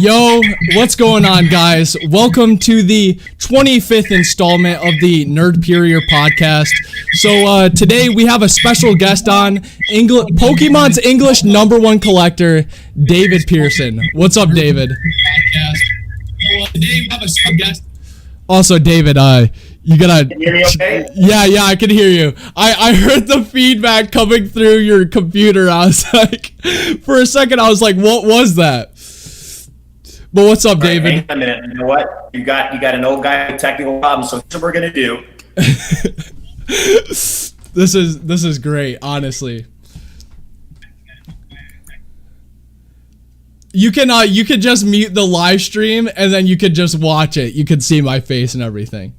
Yo, what's going on, guys? Welcome to the 25th installment of the Nerdperior podcast. So today we have a special guest on, Pokemon's English #1 collector, David Persin. What's up, David? Also, David, you gotta. Can you hear me okay? Yeah, I can hear you. I heard the feedback coming through your computer. I was like, for a second, I was like, what was that? But what's up, David? Hang on a minute. You know what? You got an old guy with technical problems, so here's what we're gonna do. This is great, honestly. You can just mute the live stream and then you could just watch it. You could see my face and everything.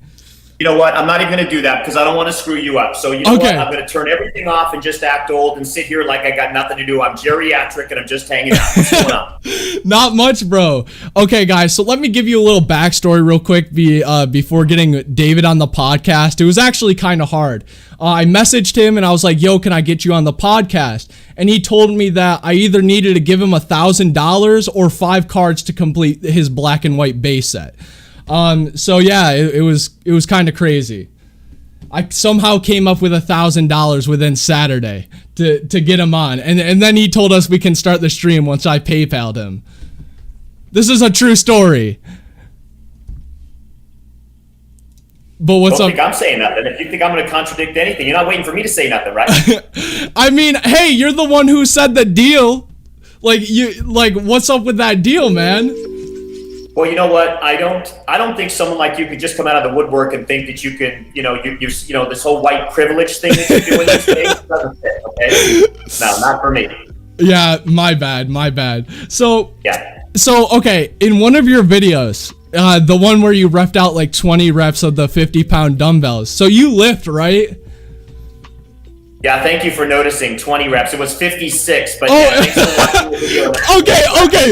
You know what? I'm not even going to do that because I don't want to screw you up. So you know what? I'm going to turn everything off and just act old and sit here like I got nothing to do. I'm geriatric and I'm just hanging out. What's going on? Not much, bro. Okay, guys, so let me give you a little backstory real quick before getting David on the podcast. It was actually kind of hard. I messaged him and I was like, yo, can I get you on the podcast? And he told me that I either needed to give him $1,000 or 5 cards to complete his black and white base set. So yeah, it was kind of crazy. I somehow came up with $1,000 within Saturday to get him on, and then he told us we can start the stream once I PayPal'd him. This is a true story. But what's up? Don't think I'm saying nothing. If you think I'm going to contradict anything, you're not waiting for me to say nothing, right? I mean, hey, you're the one who said the deal. Like, what's up with that deal, man? Well, you know what? I don't think someone like you could just come out of the woodwork and think that you could, you know, this whole white privilege thing that you're doing these days doesn't fit, okay? No, not for me. Yeah, my bad. So, yeah. So, okay, in one of your videos, the one where you repped out like 20 reps of the 50-pound dumbbells. So you lift, right? Yeah, thank you for noticing 20 reps. It was 56, but yeah, thanks for watching the video. Okay.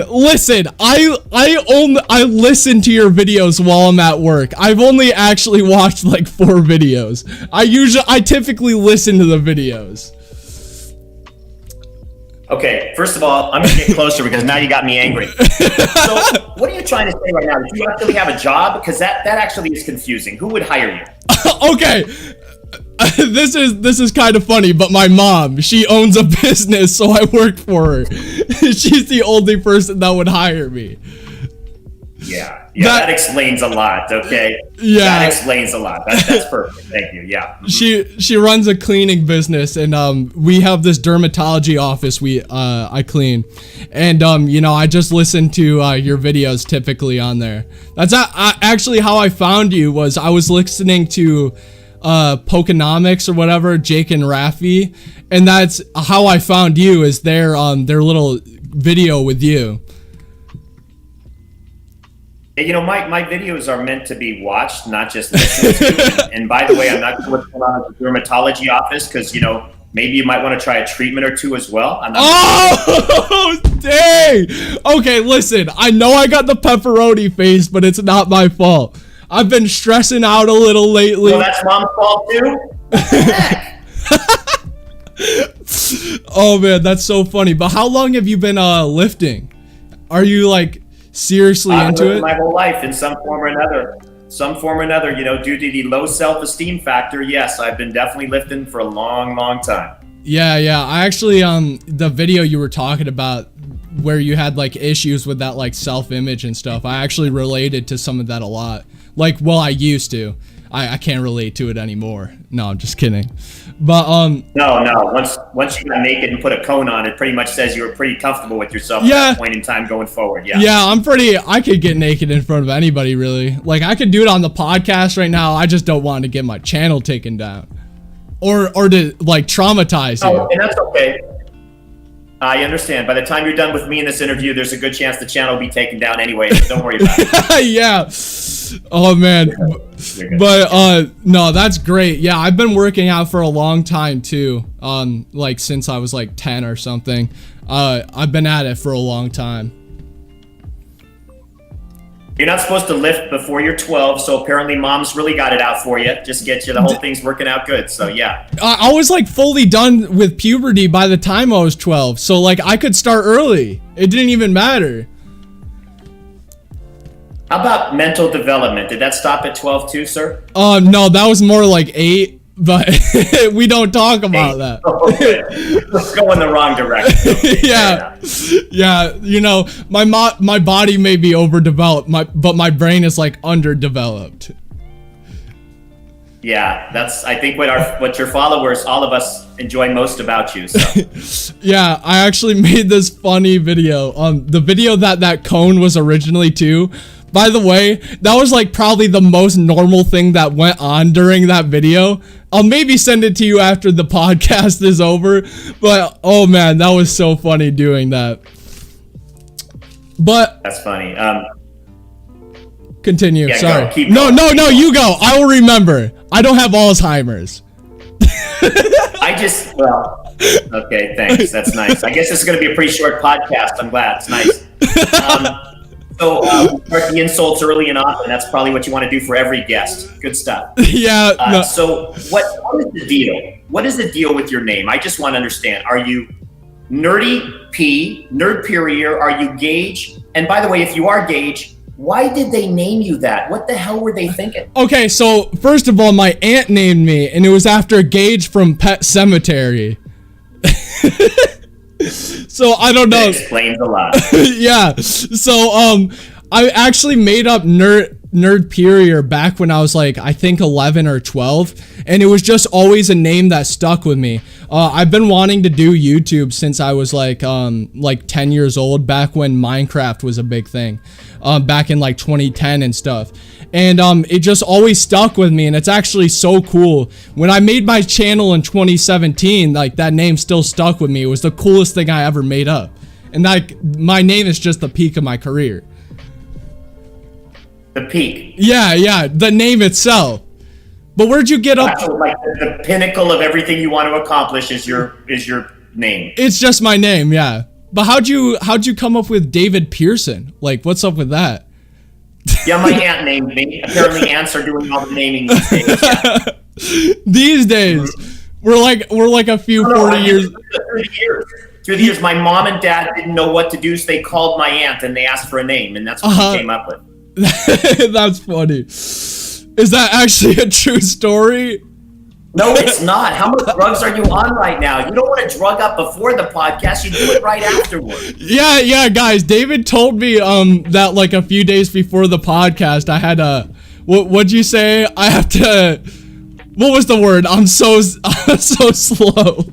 Listen. I listen to your videos while I'm at work. I've only actually watched like 4 videos. I typically listen to the videos. Okay, first of all, I'm gonna get closer because now you got me angry. So, what are you trying to say right now? Do you actually have a job? Because that actually is confusing. Who would hire you? Okay. This is kind of funny, but my mom, she owns a business, so I work for her. She's the only person that would hire me. Yeah, that explains a lot, okay? Yeah. That explains a lot. That's perfect. Thank you, yeah. She runs a cleaning business, and we have this dermatology office I clean. And, you know, I just listen to your videos typically on there. That's actually how I found you. Was I was listening to Pokenomics or whatever, Jake and Rafi, and that's how I found you, is their little video with you. You know, my videos are meant to be watched, not just listened to. And by the way, I'm not sure what's going on at the dermatology office because, you know, maybe you might want to try a treatment or 2 as well. Oh, dang! Okay, listen, I know I got the pepperoni face, but it's not my fault. I've been stressing out a little lately. Well, that's mom's fault too? Oh man, that's so funny. But how long have you been lifting? Are you like seriously into it? My whole life in some form or another, you know, due to the low self-esteem factor. Yes, I've been definitely lifting for a long time. Yeah. I actually, the video you were talking about where you had like issues with that like self-image and stuff, I actually related to some of that a lot. Like, well, I used to. I can't relate to it anymore. No, I'm just kidding. But No. Once you got naked and put a cone on, it pretty much says you were pretty comfortable with yourself at that point in time going forward. Yeah. Yeah, I could get naked in front of anybody, really. Like, I could do it on the podcast right now. I just don't want to get my channel taken down. Or to like traumatize you. Oh, and that's okay. I understand. By the time you're done with me in this interview, there's a good chance the channel will be taken down anyway, so don't worry about it. Yeah. Oh, man. But, no, that's great. Yeah, I've been working out for a long time, too. Like, since I was, like, 10 or something. I've been at it for a long time. You're not supposed to lift before you're 12, so apparently mom's really got it out for you. Just get you, the whole thing's working out good, so yeah. I was like fully done with puberty by the time I was 12, so like I could start early. It didn't even matter. How about mental development? Did that stop at 12 too, sir? No, that was more like 8, but we don't talk about that. Oh, okay. Let's go in the wrong direction. Yeah, you know, my body may be overdeveloped, but my brain is like underdeveloped. Yeah, that's, I think, what your followers, all of us, enjoy most about you. So. Yeah, I actually made this funny video. The video that cone was originally too. By the way, that was like probably the most normal thing that went on during that video. I'll maybe send it to you after the podcast is over, but oh man, that was so funny doing that. But that's funny. Continue. Yeah, sorry. No, you go. I will remember. I don't have Alzheimer's. Well, okay, thanks. That's nice. I guess this is going to be a pretty short podcast. I'm glad. It's nice. So start the insults early and often. That's probably what you want to do for every guest. Good stuff. Yeah. No. So what is the deal? What is the deal with your name? I just want to understand. Are you Nerdy P, Nerdperior? Are you Gage? And by the way, if you are Gage, why did they name you that? What the hell were they thinking? Okay, so first of all, my aunt named me, and it was after Gage from Pet Cemetery. So I don't know. That explains a lot. Yeah. So I actually made up Nerdperior back when I was like, I think 11 or 12, and it was just always a name that stuck with me. I've been wanting to do YouTube since I was like 10 years old, back when Minecraft was a big thing, back in like 2010 and stuff. And it just always stuck with me, and it's actually so cool. When I made my channel in 2017, like that name still stuck with me. It was the coolest thing I ever made up. And like my name is just the peak of my career. The peak. Yeah, the name itself. But where'd you get up? Like the pinnacle of everything you want to accomplish is your name. It's just my name, yeah. But how'd you come up with David Persin? Like, what's up with that? Yeah, my aunt named me. Apparently, aunts are doing all the naming these days. Yeah. These days, we're like a few 40 years. Through the years, my mom and dad didn't know what to do, so they called my aunt and they asked for a name, and that's what she came up with. That's funny. Is that actually a true story? No, it's not. How much drugs are you on right now? You don't want to drug up before the podcast. You do it right afterward. Yeah, guys. David told me that like a few days before the podcast, I had what'd you say? I have to. What was the word? I'm so slow.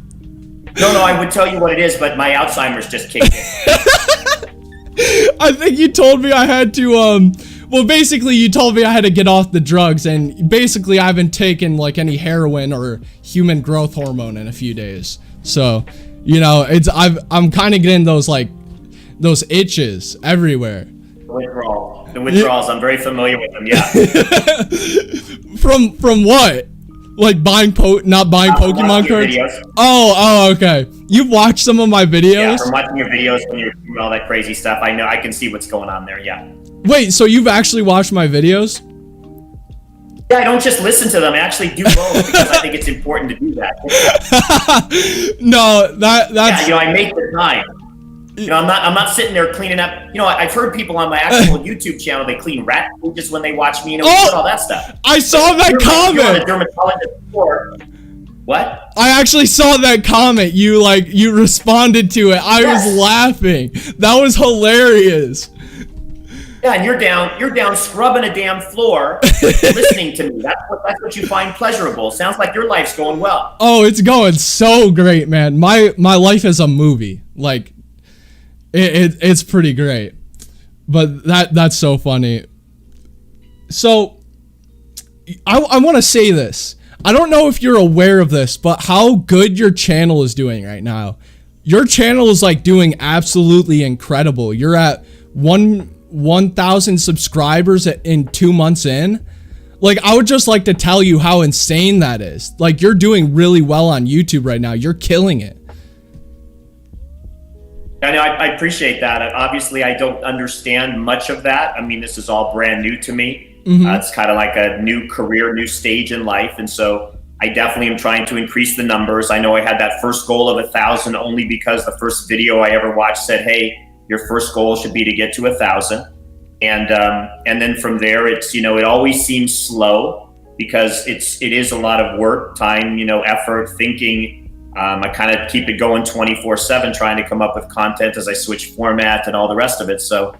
No, I would tell you what it is, but my Alzheimer's just kicked in. I think you told me I had to well, basically, you told me I had to get off the drugs, and basically, I haven't taken like any heroin or human growth hormone in a few days. So, you know, I'm kind of getting those itches everywhere. The withdrawals. I'm very familiar with them. Yeah. From what? Like not buying Pokemon cards? Videos. Oh, okay. You've watched some of my videos? Yeah, from watching your videos when you're doing all that crazy stuff. I know. I can see what's going on there. Yeah. Wait, so you've actually watched my videos? Yeah, I don't just listen to them. I actually do both because I think it's important to do that. No, that's... Yeah, I make the time. I'm not sitting there cleaning up. I've heard people on my actual YouTube channel, they clean rat cages when they watch me, all that stuff. I saw that comment. You're on a dermatologist before. What? I actually saw that comment. You responded to it. I was laughing. That was hilarious. Yeah, and you're down scrubbing a damn floor, listening to me. That's what you find pleasurable. Sounds like your life's going well. Oh, it's going so great, man. My life is a movie. Like, it's pretty great. But that's so funny. So, I want to say this. I don't know if you're aware of this, but how good your channel is doing right now. Your channel is like doing absolutely incredible. You're at 1,000 subscribers in 2 months in. Like, I would just like to tell you how insane that is. Like, you're doing really well on YouTube right now. You're killing it. I appreciate that. Obviously, I don't understand much of that. I mean, this is all brand new to me. It's kind of like a new career, new stage in life. And so I definitely am trying to increase the numbers. I know I had that first goal of 1,000 only because the first video I ever watched said, hey, your first goal should be to get to 1,000. And then from there, it's, it always seems slow because it is a lot of work, time, effort, thinking. I kind of keep it going 24/7, trying to come up with content as I switch format and all the rest of it. So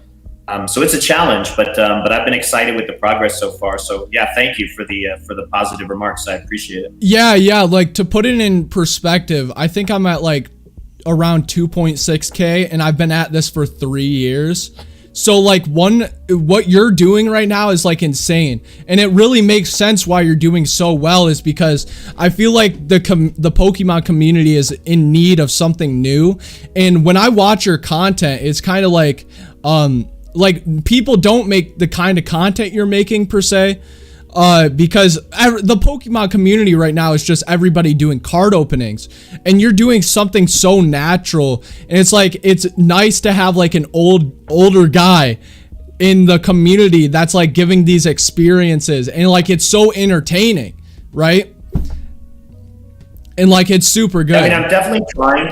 it's a challenge, but I've been excited with the progress so far. So yeah, thank you for the positive remarks. I appreciate it. Yeah. Like, to put it in perspective, I think I'm at like around 2.6K, and I've been at this for 3 years. So like, what you're doing right now is like insane, and it really makes sense why you're doing so well, is because I feel like the Pokemon community is in need of something new. And when I watch your content, it's kind of like people don't make the kind of content you're making per se, because the Pokemon community right now is just everybody doing card openings, and you're doing something so natural, and it's like, it's nice to have like an older guy in the community that's like giving these experiences, and like, it's so entertaining, right? And like, it's super good. I mean, I'm definitely trying.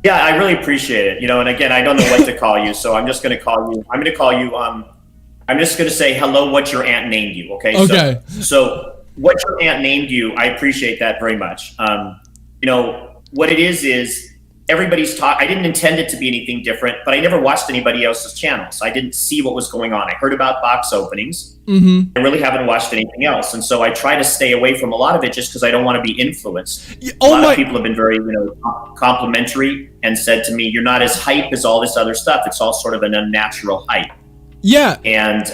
Yeah, I really appreciate it. And again, I don't know what to call you, so I'm just going to call you. I'm just going to say, hello, what your aunt named you. Okay. Okay. So what your aunt named you, I appreciate that very much. What it is everybody's talk. I didn't intend it to be anything different, but I never watched anybody else's channels. I didn't see what was going on. I heard about box openings. I really haven't watched anything else. And so I try to stay away from a lot of it just because I don't want to be influenced. A lot of people have been very, complimentary and said to me, you're not as hype as all this other stuff. It's all sort of an unnatural hype. Yeah. And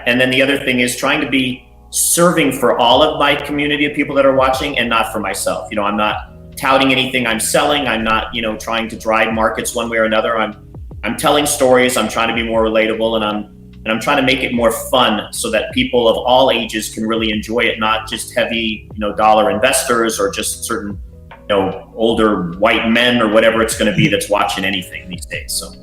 and then the other thing is trying to be serving for all of my community of people that are watching, and not for myself. I'm not touting anything I'm selling. I'm not, trying to drive markets one way or another. I'm telling stories. I'm trying to be more relatable, and I'm trying to make it more fun so that people of all ages can really enjoy it, not just heavy, dollar investors or just certain, older white men or whatever it's going to be that's watching anything these days. So.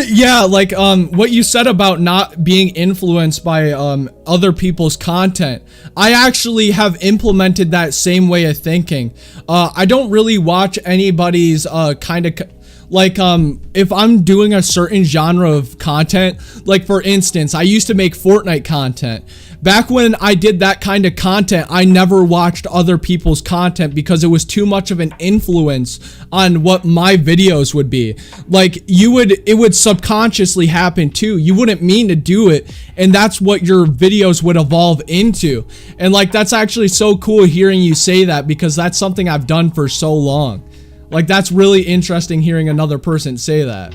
Yeah, like what you said about not being influenced by other people's content, I actually have implemented that same way of thinking. I don't really watch anybody's if I'm doing a certain genre of content, like for instance, I used to make Fortnite content. Back when I did that kind of content, I never watched other people's content because it was too much of an influence on what my videos would be. Like, it would subconsciously happen too. You wouldn't mean to do it, and that's what your videos would evolve into. And like, that's actually so cool hearing you say that, because that's something I've done for so long. Like, that's really interesting hearing another person say that.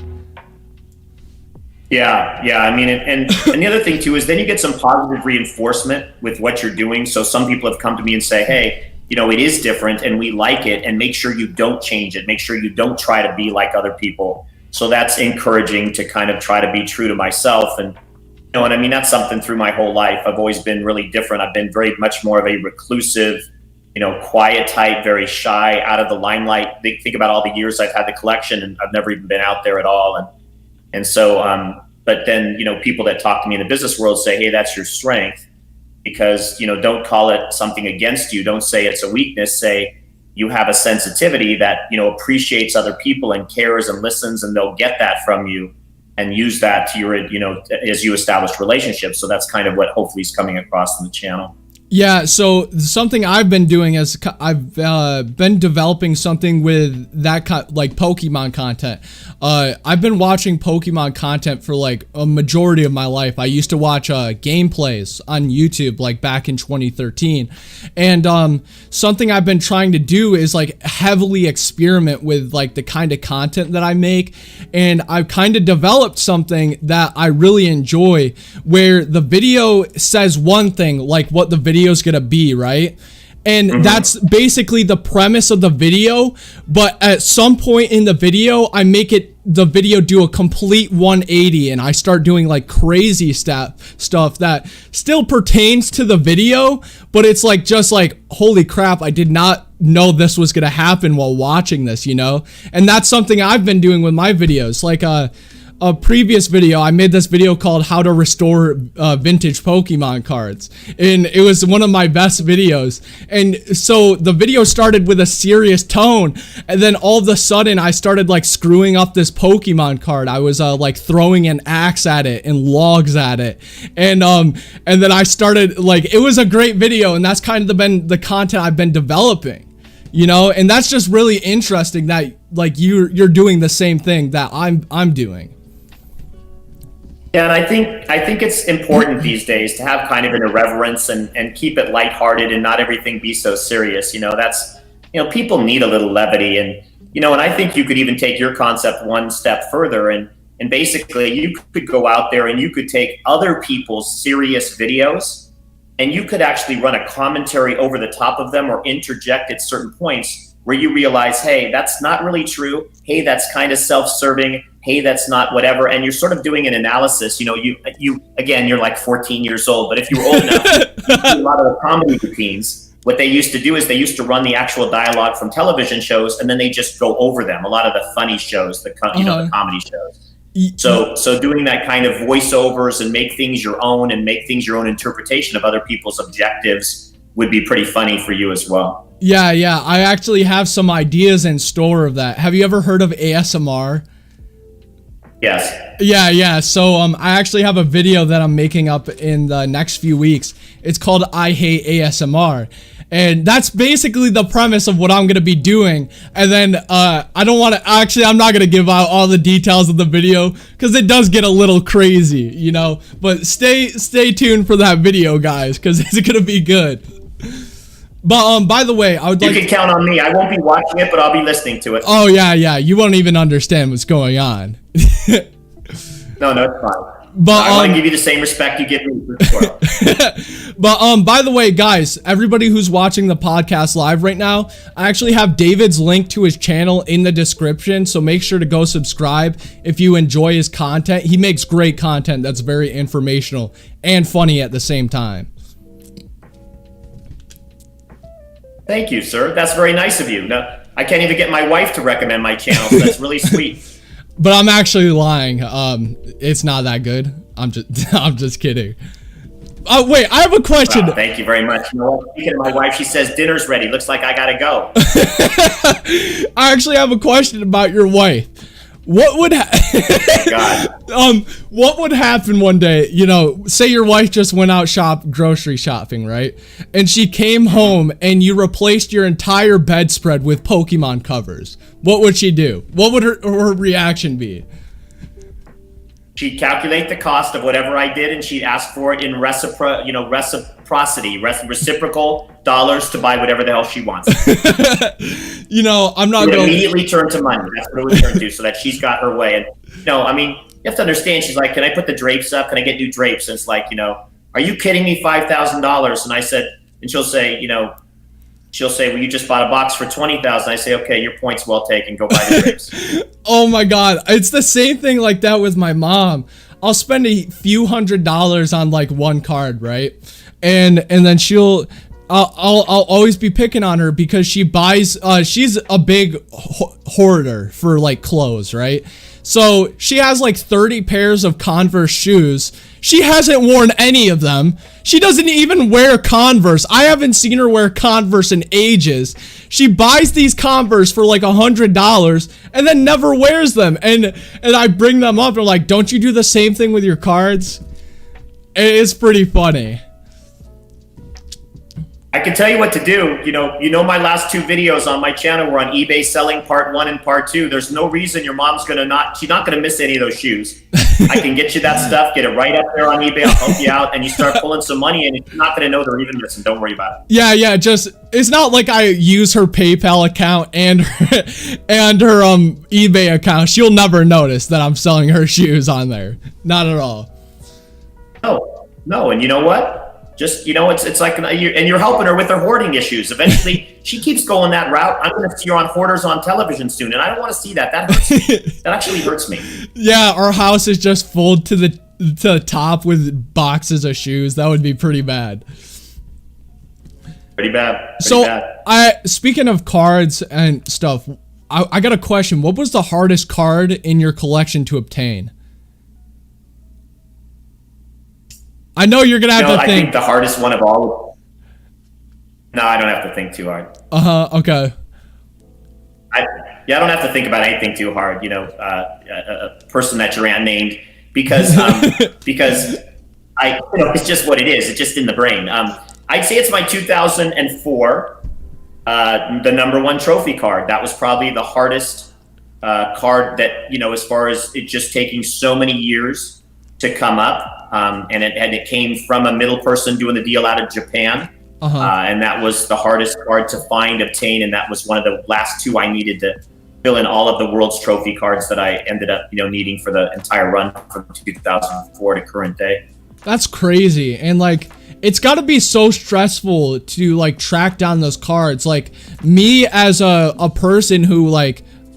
Yeah. I mean, and the other thing too is then you get some positive reinforcement with what you're doing. So some people have come to me and say, hey, it is different and we like it, and make sure you don't change it. Make sure you don't try to be like other people. So that's encouraging to kind of try to be true to myself. And what I mean, that's something through my whole life. I've always been really different. I've been very much more of a reclusive, quiet type, very shy, out of the limelight. Think about all the years I've had the collection, and I've never even been out there at all. And so, but then, people that talk to me in the business world say, hey, that's your strength, because, don't call it something against you. Don't say it's a weakness. Say you have a sensitivity that, appreciates other people and cares and listens, and they'll get that from you and use that to your, as you establish relationships. So that's kind of what hopefully is coming across in the channel. Yeah, so something I've been doing is I've been developing something with that like Pokemon content. I've been watching Pokemon content for like a majority of my life. I used to watch gameplays on YouTube like back in 2013. And something I've been trying to do is like heavily experiment with like the kind of content that I make. And I've kind of developed something that I really enjoy, where the video says one thing, like what the video is gonna be, right? And that's basically the premise of the video, but at some point in the video I make the video do a complete 180, and I start doing like crazy stuff that still pertains to the video, but it's like, just like, holy crap, I did not know this was gonna happen while watching this, you know? And that's something I've been doing with my videos. Like a previous video, I made this video called how to restore vintage Pokemon cards, and it was one of my best videos. And so the video started with a serious tone, and then all of a sudden I started like screwing up this Pokemon card. I was like throwing an axe at it and logs at it, and then I started like, it was a great video, and that's kind of been the content I've been developing, you know? And that's just really interesting that like you're doing the same thing that I'm doing. Yeah, and I think it's important these days to have kind of an irreverence and keep it lighthearted and not everything be so serious. You know, that's, you know, people need a little levity, and, you know, and I think you could even take your concept one step further, and basically you could go out there and you could take other people's serious videos and you could actually run a commentary over the top of them or interject at certain points where you realize, hey, that's not really true. Hey, that's kind of self-serving. Hey, that's not whatever. And you're sort of doing an analysis. You know, you again, you're like 14 years old, but if you were old enough, you see a lot of the comedy routines. What they used to do is they used to run the actual dialogue from television shows, and then they just go over them. A lot of the funny shows, the comedy shows. So doing that kind of voiceovers and make things your own and make things your own interpretation of other people's objectives would be pretty funny for you as well. Yeah, I actually have some ideas in store of that. Have you ever heard of ASMR? Yes. Yeah. So I actually have a video that I'm making up in the next few weeks. It's called I Hate ASMR. And that's basically the premise of what I'm going to be doing. And then I don't want to, actually, I'm not going to give out all the details of the video because it does get a little crazy, you know. But stay tuned for that video, guys, because it's going to be good. But by the way, I would like, you can count on me. I won't be watching it, but I'll be listening to it. Oh yeah. You won't even understand what's going on. No, it's fine. But I want to give you the same respect you give me. But by the way, guys, everybody who's watching the podcast live right now, I actually have David's link to his channel in the description, so make sure to go subscribe if you enjoy his content. He makes great content that's very informational and funny at the same time. Thank you, sir. That's very nice of you. No, I can't even get my wife to recommend my channel, so that's really sweet. But I'm actually lying. It's not that good. I'm just kidding. Oh wait, I have a question. Wow, thank you very much. You know what? Speaking of my wife, she says dinner's ready. Looks like I gotta go. I actually have a question about your wife. What would what would happen one day, you know, say your wife just went out grocery shopping, right? And she came home and you replaced your entire bedspread with Pokemon covers. What would she do? What would her reaction be? She'd calculate the cost of whatever I did, and she'd ask for it in reciprocity, reciprocal dollars to buy whatever the hell she wants. You know, I'm not going to immediately turn to money. That's what it would turn to, so that she's got her way. And, you know, I mean, you have to understand, she's like, can I put the drapes up? Can I get new drapes? And it's like, you know, are you kidding me? $5,000. And I said, and she'll say, well, you just bought a box for $20,000. I say, okay, your point's well taken. Go buy the drapes. Oh my God. It's the same thing like that with my mom. I'll spend a few $100s on like one card, right? And then I'll always be picking on her because she buys, she's a big hoarder for like clothes, right? So she has like 30 pairs of Converse shoes. She hasn't worn any of them. She doesn't even wear Converse. I haven't seen her wear Converse in ages. She buys these Converse for like $100 and then never wears them. And I bring them up and I'm like, don't you do the same thing with your cards? It's pretty funny. I can tell you what to do. You know, my last two videos on my channel were on eBay selling part 1 and part 2. There's no reason your mom's she's not gonna miss any of those shoes. I can get you that stuff, get it right up there on eBay. I'll help you out, and you start pulling some money, and you're not gonna know they're even missing. Don't worry about it. Yeah. It's not like I use her PayPal account and her eBay account. She'll never notice that I'm selling her shoes on there. Not at all. No, and you know what? Just, you know, it's like, and you're helping her with her hoarding issues. Eventually, she keeps going that route. I'm going to see her on Hoarders on television soon, and I don't want to see that. That hurts me. That actually hurts me. Yeah, our house is just full to the top with boxes of shoes. That would be pretty bad. Pretty bad. So speaking of cards and stuff, I got a question. What was the hardest card in your collection to obtain? I know you're gonna have to think. I think the hardest one of all. No, I don't have to think too hard. Okay. I don't have to think about anything too hard. A person that your aunt named because it's just what it is. It's just in the brain. I'd say it's my 2004, the number one trophy card. That was probably the hardest card that, as far as it just taking so many years to come up. And it came from a middle person doing the deal out of Japan. And that was the hardest card to find, obtain. And that was one of the last two I needed to fill in all of the world's trophy cards that I ended up, needing for the entire run from 2004 to current day. That's crazy. And it's got to be so stressful to track down those cards. Me as a person who I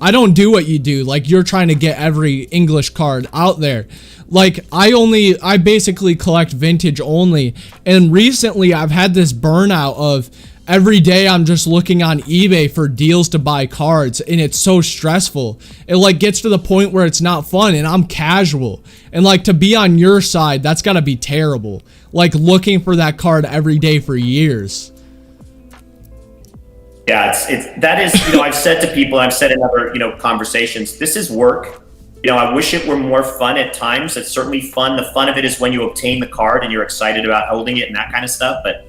don't do what you do. You're trying to get every English card out there. I basically collect vintage only. And recently I've had this burnout of every day I'm just looking on eBay for deals to buy cards, and it's so stressful. It gets to the point where it's not fun, and I'm casual. And to be on your side, that's gotta be terrible. Looking for that card every day for years. Yeah, that is, I've said to people, I've said in other, conversations, this is work. I wish it were more fun at times. It's certainly fun. The fun of it is when you obtain the card and you're excited about holding it and that kind of stuff. But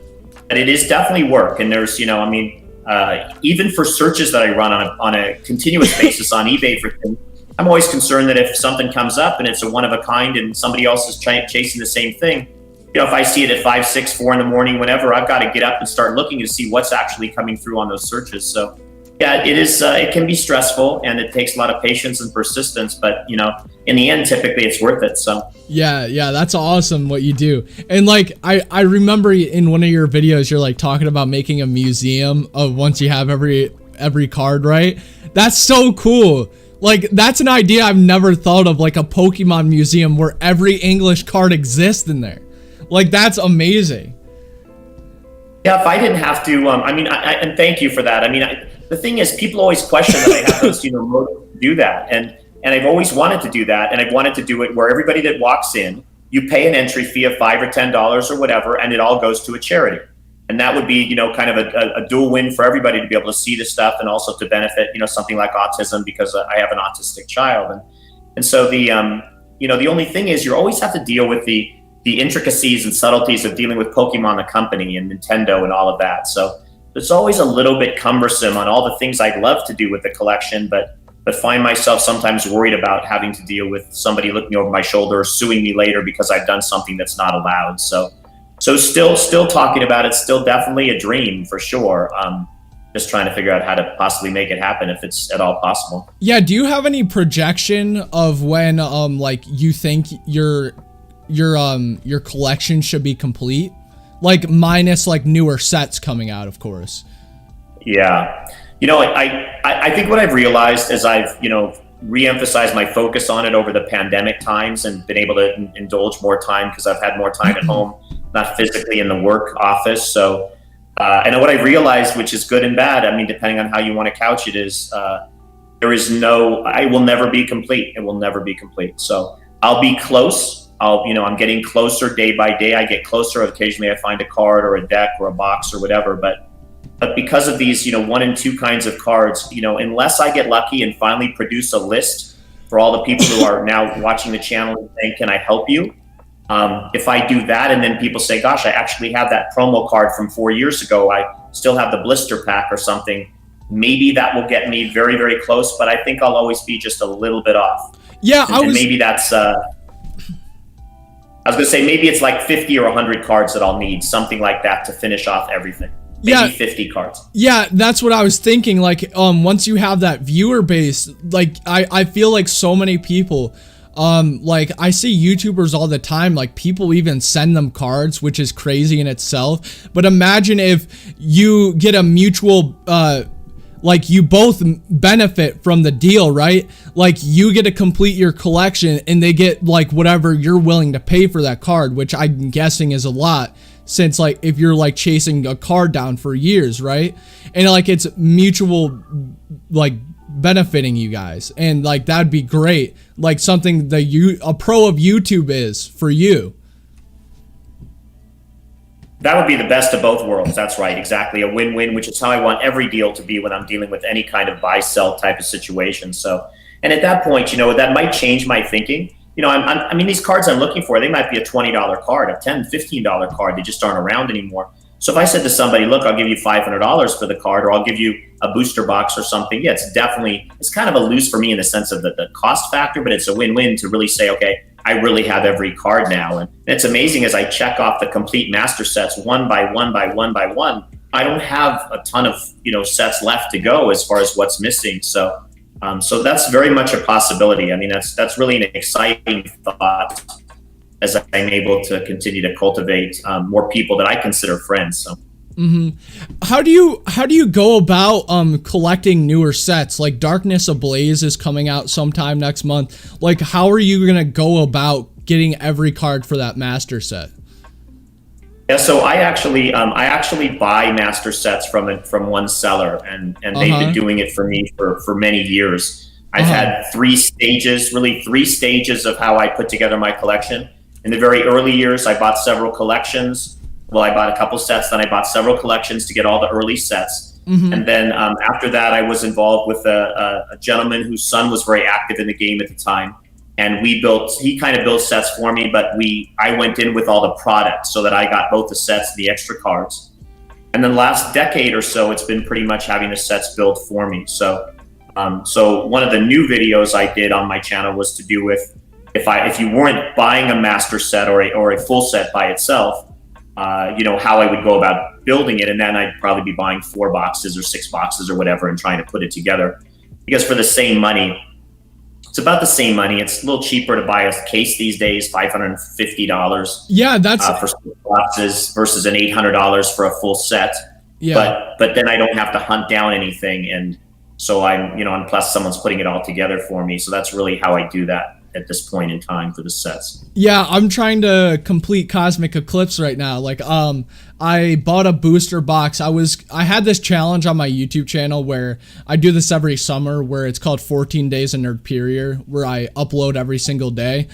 it is definitely work. And there's, even for searches that I run on a continuous basis on eBay for things, I'm always concerned that if something comes up and it's a one of a kind and somebody else is chasing the same thing, if I see it at 5, 6, 4 in the morning, whenever, I've got to get up and start looking to see what's actually coming through on those searches. So yeah, it is. It can be stressful, and it takes a lot of patience and persistence. But in the end, typically it's worth it. So yeah, that's awesome what you do. And I remember in one of your videos, you're talking about making a museum of once you have every card, right? That's so cool. That's an idea I've never thought of, a Pokemon museum where every English card exists in there. That's amazing. Yeah, if I didn't have to, and thank you for that. The thing is, people always question that I have those, motives to do that. And I've always wanted to do that. And I've wanted to do it where everybody that walks in, you pay an entry fee of $5 or $10 or whatever, and it all goes to a charity. And that would be, kind of a dual win for everybody to be able to see the stuff and also to benefit, something like autism, because I have an autistic child. And so the only thing is you always have to deal with the intricacies and subtleties of dealing with Pokemon, the company, and Nintendo and all of that. So it's always a little bit cumbersome on all the things I'd love to do with the collection, but find myself sometimes worried about having to deal with somebody looking over my shoulder or suing me later because I've done something that's not allowed. So still talking about it, still definitely a dream for sure. Just trying to figure out how to possibly make it happen if it's at all possible. Yeah. Do you have any projection of when you think your collection should be complete? Minus newer sets coming out, of course. Yeah. I think what I've realized as I've, re-emphasized my focus on it over the pandemic times and been able to indulge more time because I've had more time at home, not physically in the work office. So, and what I realized, which is good and bad, depending on how you want to couch it, is I will never be complete. It will never be complete. So I'll be close. I'm getting closer day by day. I get closer. Occasionally I find a card or a deck or a box or whatever. But because of these, 1 and 2 kinds of cards, unless I get lucky and finally produce a list for all the people who are now watching the channel and saying, can I help you? If I do that and then people say, gosh, I actually have that promo card from 4 years ago. I still have the blister pack or something. Maybe that will get me very, very close. But I think I'll always be just a little bit off. Yeah, and maybe that's... I was going to say, maybe it's 50 or 100 cards that I'll need, something like that to finish off everything. Maybe 50 cards. Yeah, that's what I was thinking. Once you have that viewer base, I feel so many people, I see YouTubers all the time, people even send them cards, which is crazy in itself. But imagine if you get a mutual, you both benefit from the deal, right? You get to complete your collection and they get whatever you're willing to pay for that card, which I'm guessing is a lot. since like if you're like chasing a card down for years, right? And like it's mutual like benefiting you guys, and like that'd be great, like something that a pro of YouTube is for you. That would be the best of both worlds. That's right. Exactly. A win-win, which is how I want every deal to be when I'm dealing with any kind of buy-sell type of situation. So, and at that point, that might change my thinking. I mean, these cards I'm looking for, they might be a $20 card, a $10, $15 card. They just aren't around anymore. So if I said to somebody, look, I'll give you $500 for the card, or I'll give you a booster box or something. Yeah, it's kind of a lose for me in the sense of the cost factor, but it's a win-win to really say, okay, I really have every card now. And it's amazing as I check off the complete master sets one by one by one by one, I don't have a ton of, sets left to go as far as what's missing. So that's very much a possibility. I mean, that's really an exciting thought as I'm able to continue to cultivate more people that I consider friends. So. Mm-hmm. How do you go about collecting newer sets? Like Darkness Ablaze is coming out sometime next month. Like, how are you gonna go about getting every card for that master set? Yeah, so I actually buy master sets from one seller, and they've been doing it for me for many years. I've had three stages of how I put together my collection. In the very early years, I bought several collections. Well, I bought a couple sets, then I bought several collections to get all the early sets. Mm-hmm. And then after that, I was involved with a gentleman whose son was very active in the game at the time. And he kind of built sets for me, but I went in with all the product so that I got both the sets and the extra cards. And then last decade or so, it's been pretty much having the sets built for me. So one of the new videos I did on my channel was to do with, if you weren't buying a master set or a full set by itself, how I would go about building it. And then I'd probably be buying 4 boxes or 6 boxes or whatever and trying to put it together. Because for the same money, it's about the same money. It's a little cheaper to buy a case these days, $550. Yeah, that's for 6 boxes versus an $800 for a full set. Yeah. But then I don't have to hunt down anything. And so and plus someone's putting it all together for me. So that's really how I do that at this point in time for the sets. Yeah, I'm trying to complete Cosmic Eclipse right now. Like, I bought a booster box. I had this challenge on my YouTube channel where I do this every summer, where it's called 14 Days of Nerdperior, where I upload every single day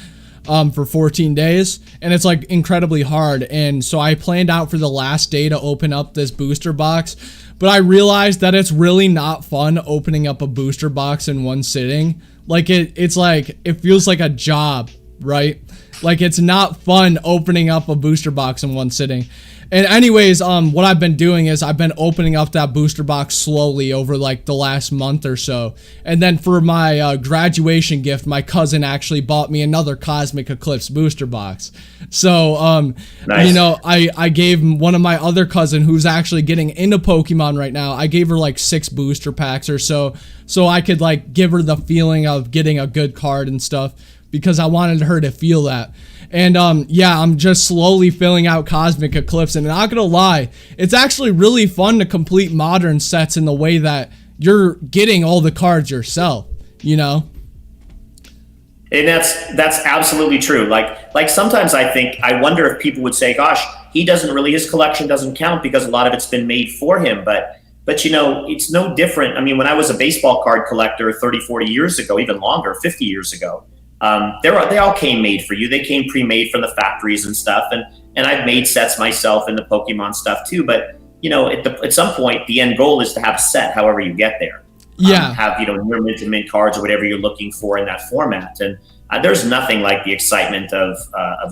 for 14 days, and it's like incredibly hard. And so I planned out for the last day to open up this booster box, but I realized that it's really not fun opening up a booster box in one sitting. Like it's like, it feels like a job, right? Like it's not fun opening up a booster box in one sitting. And anyways, what I've been doing is I've been opening up that booster box slowly over like the last month or so. And then for my graduation gift, my cousin actually bought me another Cosmic Eclipse booster box. So, nice. I gave one of my other cousin who's actually getting into Pokemon right now, I gave her like 6 booster packs or so I could like give her the feeling of getting a good card and stuff, because I wanted her to feel that. And I'm just slowly filling out Cosmic Eclipse, and not gonna lie, it's actually really fun to complete modern sets in the way that you're getting all the cards yourself, And that's absolutely true. Like sometimes I wonder if people would say, gosh, his collection doesn't count because a lot of it's been made for him, but it's no different. I mean, when I was a baseball card collector 30, 40 years ago, even longer, 50 years ago, they all came made for you. They came pre-made from the factories and stuff. And I've made sets myself in the Pokemon stuff too. But, at some point, the end goal is to have a set, however you get there. Yeah. Have, near mint to mint cards or whatever you're looking for in that format. And there's nothing like the excitement of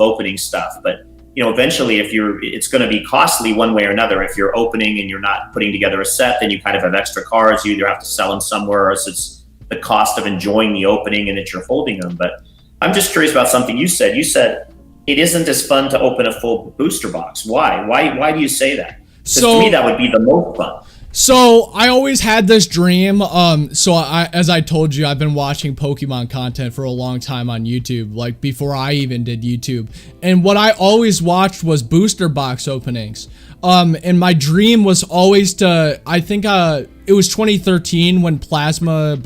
opening stuff. But, eventually it's going to be costly one way or another. If you're opening and you're not putting together a set, then you kind of have extra cards. You either have to sell them somewhere, or it's the cost of enjoying the opening and that you're holding them. But I'm just curious about something you said. You said it isn't as fun to open a full booster box. Why? Why do you say that? Because to me, that would be the most fun. So I always had this dream. As I told you, I've been watching Pokemon content for a long time on YouTube, like before I even did YouTube. And what I always watched was booster box openings. And my dream was always to, I think it was 2013 when Plasma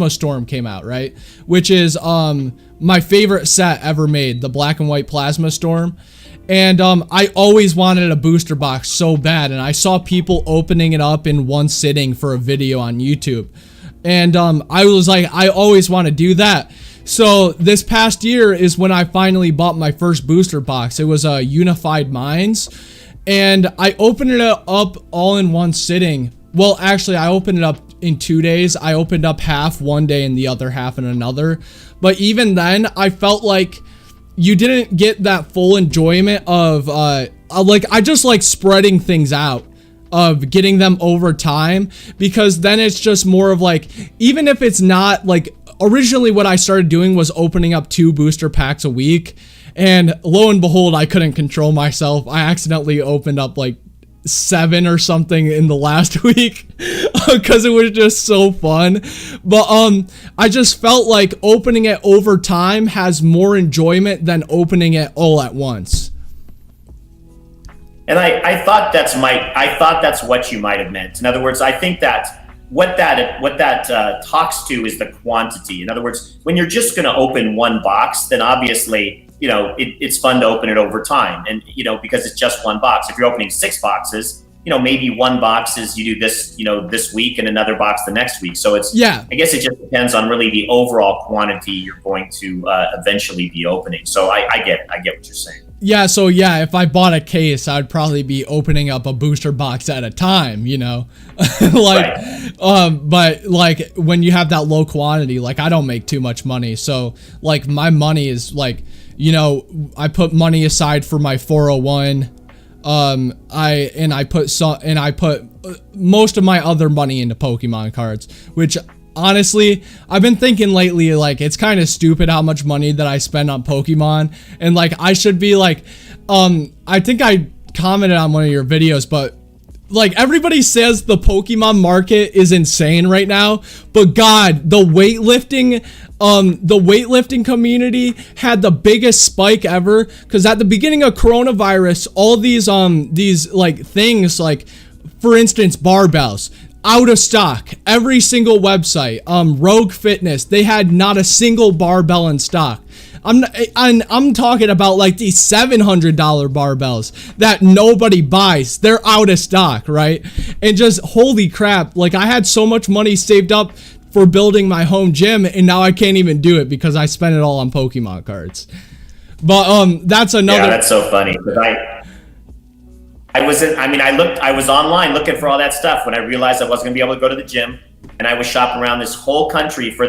Storm came out, right? Which is my favorite set ever made, the Black and White Plasma Storm. And I always wanted a booster box so bad, and I saw people opening it up in one sitting for a video on YouTube. And I was like, I always want to do that. So this past year is when I finally bought my first booster box. It was a Unified Minds, and I opened it up all in one sitting. Well, actually, I opened it up in 2 days. I opened up half one day and the other half in another. But even then, I felt like you didn't get that full enjoyment of like, I just like spreading things out, of getting them over time, because then it's just more of like, even if it's not like, originally what I started doing was opening up 2 booster packs a week, and lo and behold, I couldn't control myself. I accidentally opened up like 7 or something in the last week because it was just so fun. But I just felt like opening it over time has more enjoyment than opening it all at once. And I thought that's what you might have meant. In other words, I think that what that talks to is the quantity. In other words, when you're just going to open one box, then obviously, it's fun to open it over time, and because it's just one box. If you're opening 6 boxes, maybe one box is you do this, this week, and another box the next week. So it's, I guess it just depends on really the overall quantity you're going to eventually be opening. So I get what you're saying. Yeah, so yeah, if I bought a case, I'd probably be opening up a booster box at a time, like, right. But like when you have that low quantity, like I don't make too much money, so like my money is like, I put money aside for my 401. I put most of my other money into Pokemon cards, which honestly, I've been thinking lately, like, it's kind of stupid how much money that I spend on Pokemon, and like I should be like, I think I commented on one of your videos, but like everybody says the Pokemon market is insane right now, but God, the weightlifting community had the biggest spike ever, because at the beginning of coronavirus, all these like things, like for instance barbells, out of stock. Every single website, Rogue Fitness, they had not a single barbell in stock. I'm talking about like these $700 barbells that nobody buys. They're out of stock, right? And just holy crap, like I had so much money saved up for building my home gym, and now I can't even do it because I spent it all on Pokemon cards. But that's another. Yeah, that's so funny. I was online looking for all that stuff when I realized I wasn't gonna be able to go to the gym, and I was shopping around this whole country for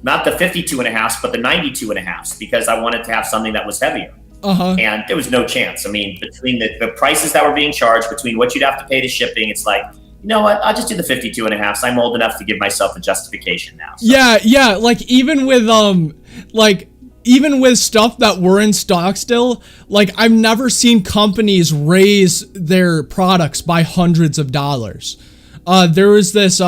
not the 52.5s, but the 92.5s, because I wanted to have something that was heavier. And there was no chance. I mean, between the prices that were being charged, between what you'd have to pay to shipping, it's like, you know what? I'll just do the 52.5s. I'm old enough to give myself a justification now. So. Yeah. Like even with stuff that were in stock still, like I've never seen companies raise their products by hundreds of dollars. There was this,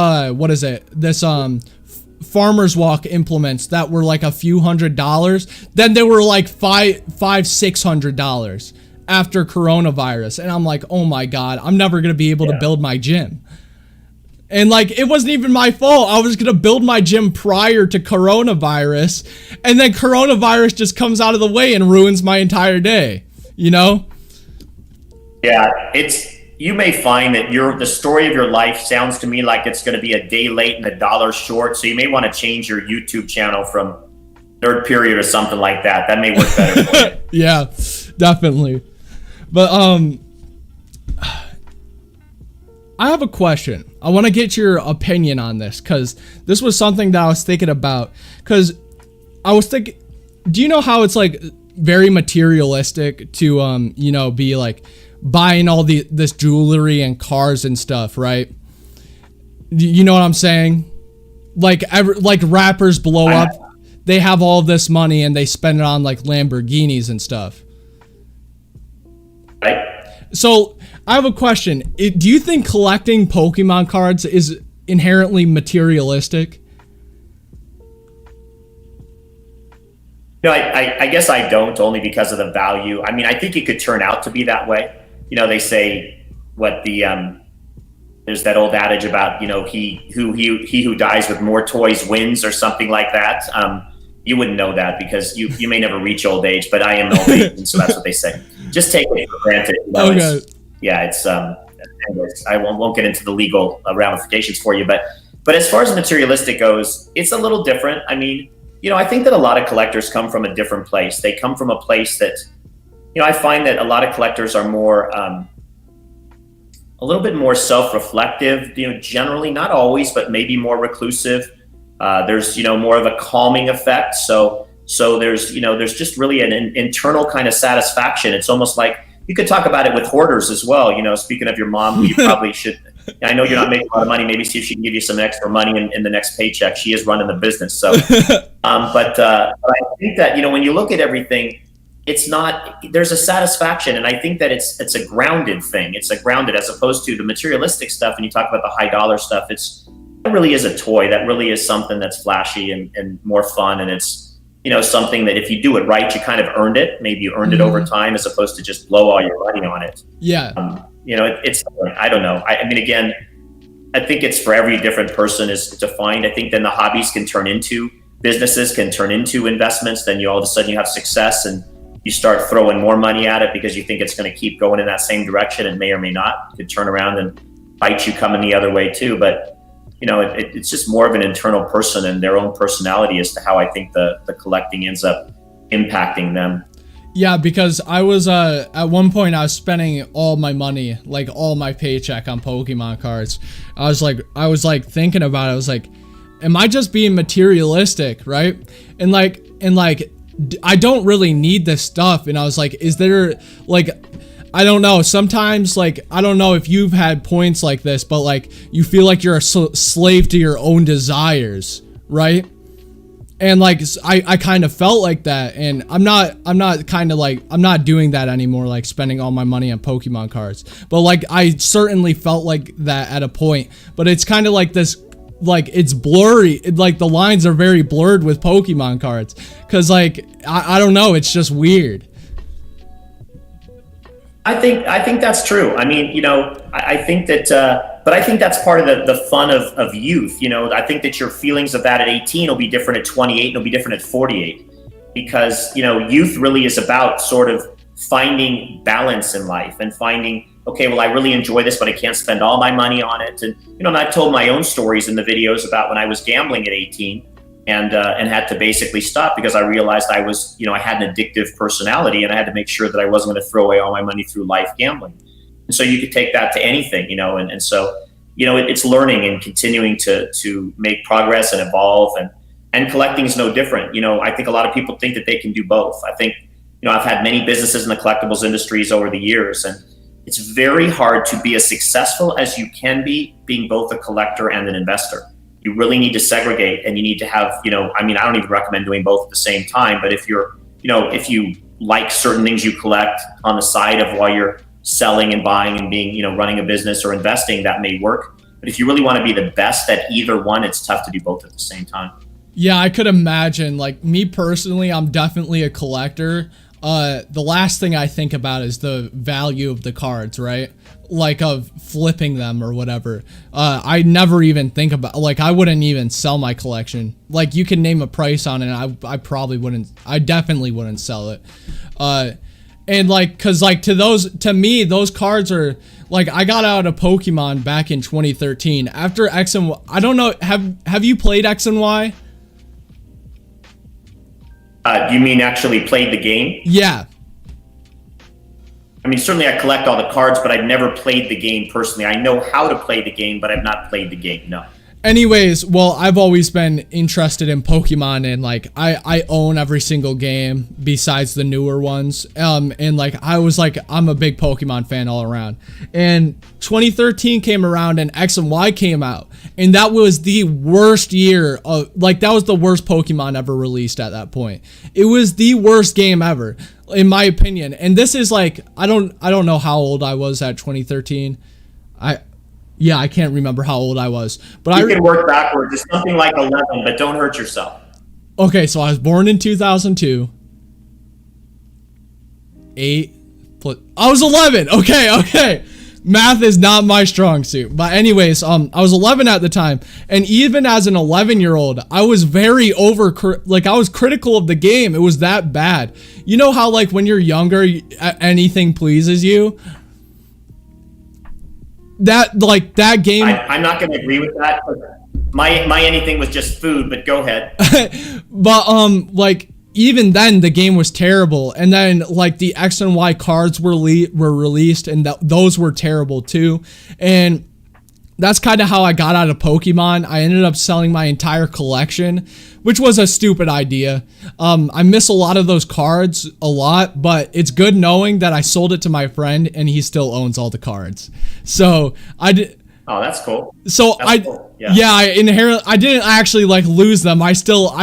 Farmer's Walk implements that were like a few $100s. Then they were like $600 after coronavirus. And I'm like, oh my God, I'm never going to be able to build my gym. And like, it wasn't even my fault. I was going to build my gym prior to coronavirus, and then coronavirus just comes out of the way and ruins my entire day, Yeah, you may find that the story of your life sounds to me like it's going to be a day late and $1 short. So you may want to change your YouTube channel from Nerdperior or something like that. That may work better for you. Yeah, definitely. But I have a question. I want to get your opinion on this, because this was something that I was thinking about. Because I was thinking, do you know how it's like very materialistic to be like buying all this jewelry and cars and stuff, right? You know what I'm saying? Like rappers blow up, they have all this money and they spend it on like Lamborghinis and stuff. Right. So I have a question. Do you think collecting Pokemon cards is inherently materialistic? No, I guess I don't, only because of the value. I mean, I think it could turn out to be that way. They say there's that old adage about, he who dies with more toys wins, or something like that. You wouldn't know that because you may never reach old age, but I am old age, and so that's what they say. just take it for granted. Okay. It's anyways, I won't get into the legal ramifications for you, but as far as materialistic goes, it's a little different. I mean, I think that a lot of collectors come from a different place. They come from a place that, I find that a lot of collectors are more, a little bit more self-reflective, generally, not always, but maybe more reclusive. There's, more of a calming effect. So there's, there's just really an internal kind of satisfaction. It's almost like, you could talk about it with hoarders as well. Speaking of your mom, who you probably should, I know you're not making a lot of money, maybe see if she can give you some extra money in the next paycheck. She is running the business. So, but I think that, when you look at everything, there's a satisfaction. And I think that it's a grounded thing. It's a grounded, as opposed to the materialistic stuff. And you talk about the high dollar stuff. That really is a toy. That really is something that's flashy and more fun. And it's, something that if you do it right, you kind of earned it. Maybe you earned it over time, as opposed to just blow all your money on it. Yeah. It's, I don't know. I mean, again, I think it's for every different person is defined. I think then the hobbies can turn into businesses, can turn into investments. Then all of a sudden you have success and you start throwing more money at it because you think it's going to keep going in that same direction, and may or may not. It could turn around and bite you coming the other way too. But it's just more of an internal person and their own personality as to how I think the collecting ends up impacting them. Yeah, because I was at one point I was spending all my money, like all my paycheck, on Pokemon cards. I was like thinking about it. I was like, am I just being materialistic, right? And like I don't really need this stuff. And I was like, is there, like, I don't know. Sometimes, like, I don't know if you've had points like this, but like you feel like you're a slave to your own desires, right? And like I kind of felt like that, and I'm not doing that anymore, like spending all my money on Pokemon cards. But like I certainly felt like that at a point. But it's kind of like this, like it's blurry. Like the lines are very blurred with Pokemon cards, because like I don't know. It's just weird. I think that's true. I mean, I think that, but I think that's part of the fun of youth. I think that your feelings of that at 18 will be different at 28, and it'll be different at 48, because, youth really is about sort of finding balance in life and finding, okay, well, I really enjoy this, but I can't spend all my money on it. And, and I've told my own stories in the videos about when I was gambling at 18 and had to basically stop because I realized I was, I had an addictive personality, and I had to make sure that I wasn't going to throw away all my money through life gambling. And so you could take that to anything, and so, it's learning and continuing to make progress and evolve, and collecting is no different. I think a lot of people think that they can do both. I think, I've had many businesses in the collectibles industries over the years, and it's very hard to be as successful as you can be being both a collector and an investor. You really need to segregate, and you need to have, I don't even recommend doing both at the same time, but if you're, if you like certain things you collect on the side of while you're selling and buying and being, running a business or investing, that may work. But if you really want to be the best at either one, it's tough to do both at the same time. Yeah, I could imagine. Like me personally, I'm definitely a collector. The last thing I think about is the value of the cards, right? Like of flipping them or whatever. I never even think about, like, I wouldn't even sell my collection. Like you can name a price on it, I probably wouldn't, I definitely wouldn't sell it. And like, cause like to me, those cards are like, I got out of Pokemon back in 2013 after X and Y. I don't know. Have you played X and Y? Do you mean actually played the game? Yeah. I mean, certainly I collect all the cards, but I've never played the game personally. I know how to play the game, but I've not played the game, no. Anyways, well, I've always been interested in Pokemon, and like I own every single game besides the newer ones. And like I was like, I'm a big Pokemon fan all around. And 2013 came around and X and Y came out, and that was the worst year of, like, that was the worst Pokemon ever released at that point. It was the worst game ever, in my opinion. And this is like, I don't know how old I was at 2013. Yeah, I can't remember how old I was, but you can work backwards. It's something like 11, but don't hurt yourself. Okay, so I was born in 2002. I was 11. Okay. Math is not my strong suit. But anyways, I was 11 at the time, and even as an 11-year-old, I was very I was critical of the game. It was that bad. You know how like when you're younger, anything pleases you? That game. I'm not going to agree with that. My anything was just food, but go ahead. But like even then the game was terrible, and then like the X and Y cards were released, and those were terrible too. And that's kind of how I got out of Pokemon. I ended up selling my entire collection, which was a stupid idea. I miss a lot of those cards a lot, but it's good knowing that I sold it to my friend and he still owns all the cards. So I did. Oh, that's cool. So that's cool. Yeah, I didn't actually like lose them. I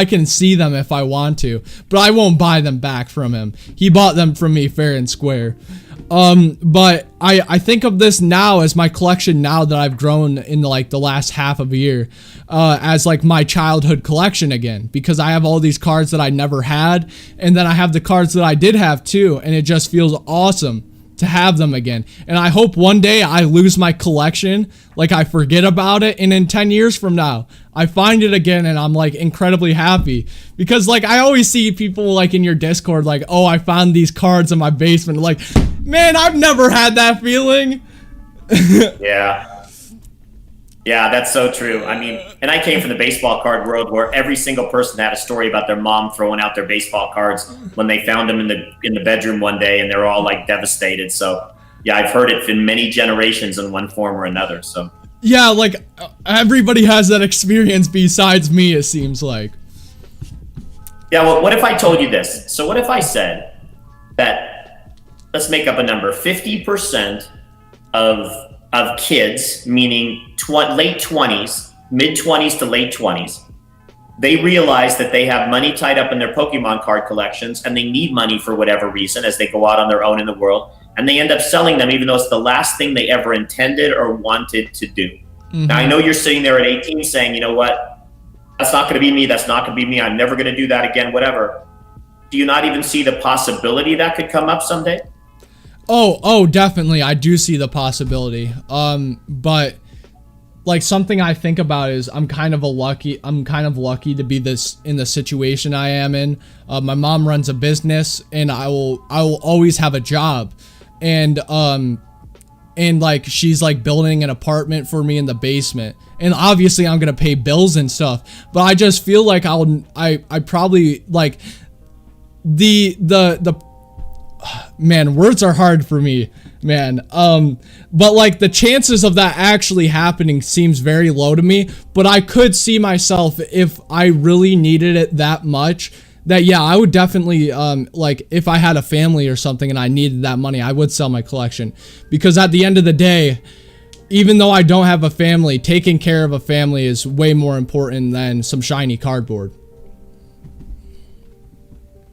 can see them if I want to, but I won't buy them back from him. He bought them from me fair and square. But I think of this now as my collection now that I've grown in like the last half of a year, as like my childhood collection again, because I have all these cards that I never had, and then I have the cards that I did have too, and it just feels awesome to have them again. And I hope one day I lose my collection, like I forget about it, and in 10 years from now I find it again and I'm like incredibly happy, because like I always see people like in your Discord like, oh, I found these cards in my basement. Like, man, I've never had that feeling. Yeah, that's so true. I mean, and I came from the baseball card world where every single person had a story about their mom throwing out their baseball cards when they found them in the bedroom one day, and they're all like devastated. So yeah, I've heard it in many generations in one form or another. So yeah, like everybody has that experience besides me, it seems like. Yeah, well, what if I told you this? So what if I said that, let's make up a number, 50% of kids, meaning late 20s, mid 20s to late 20s, they realize that they have money tied up in their Pokemon card collections, and they need money for whatever reason as they go out on their own in the world, and they end up selling them even though it's the last thing they ever intended or wanted to do. Mm-hmm. Now, I know you're sitting there at 18 saying, you know what, that's not going to be me, that's not going to be me, I'm never going to do that again, whatever. Do you not even see the possibility that could come up someday? Oh, definitely. I do see the possibility. But like something I think about is I'm kind of lucky to be in the situation I am in. My mom runs a business, and I will always have a job, and like she's like building an apartment for me in the basement, and obviously I'm gonna pay bills and stuff. But I just feel like I probably like the man, words are hard for me, man. But like the chances of that actually happening seems very low to me, but I could see myself, if I really needed it that much, that yeah, I would definitely like if I had a family or something and I needed that money, I would sell my collection, because at the end of the day, even though I don't have a family, taking care of a family is way more important than some shiny cardboard.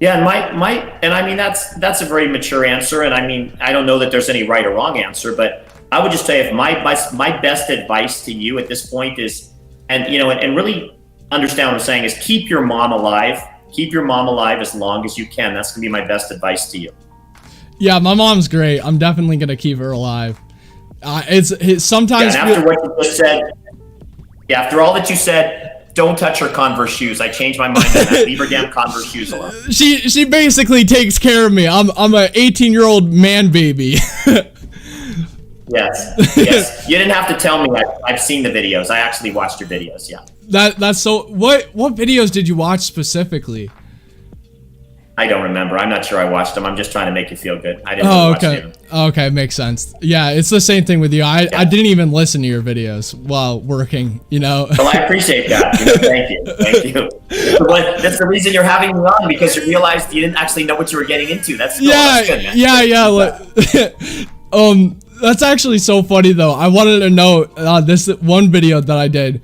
Yeah, and I mean that's a very mature answer, and I mean I don't know that there's any right or wrong answer, but I would just say if my best advice to you at this point is, and you know, and really understand what I'm saying, is keep your mom alive. Keep your mom alive as long as you can. That's gonna be my best advice to you. Yeah, my mom's great. I'm definitely gonna keep her alive. It's sometimes. Yeah, and after what you just said, yeah, after all that you said. Don't touch her Converse shoes. I changed my mind on that. Leave her damn Converse shoes alone. She basically takes care of me. I'm an 18-year-old man baby. Yes. You didn't have to tell me. I've seen the videos. I actually watched your videos. Yeah. That's so. What videos did you watch specifically? I don't remember. I'm not sure I watched them. I'm just trying to make you feel good. I didn't watch them. Okay, makes sense. Yeah, it's the same thing with you. I didn't even listen to your videos while working, you know. Well, I appreciate that. Thank you. That's the reason you're having me on, because you realized you didn't actually know what you were getting into. That's good, man. Yeah. That's actually so funny though. I wanted to know this one video that I did.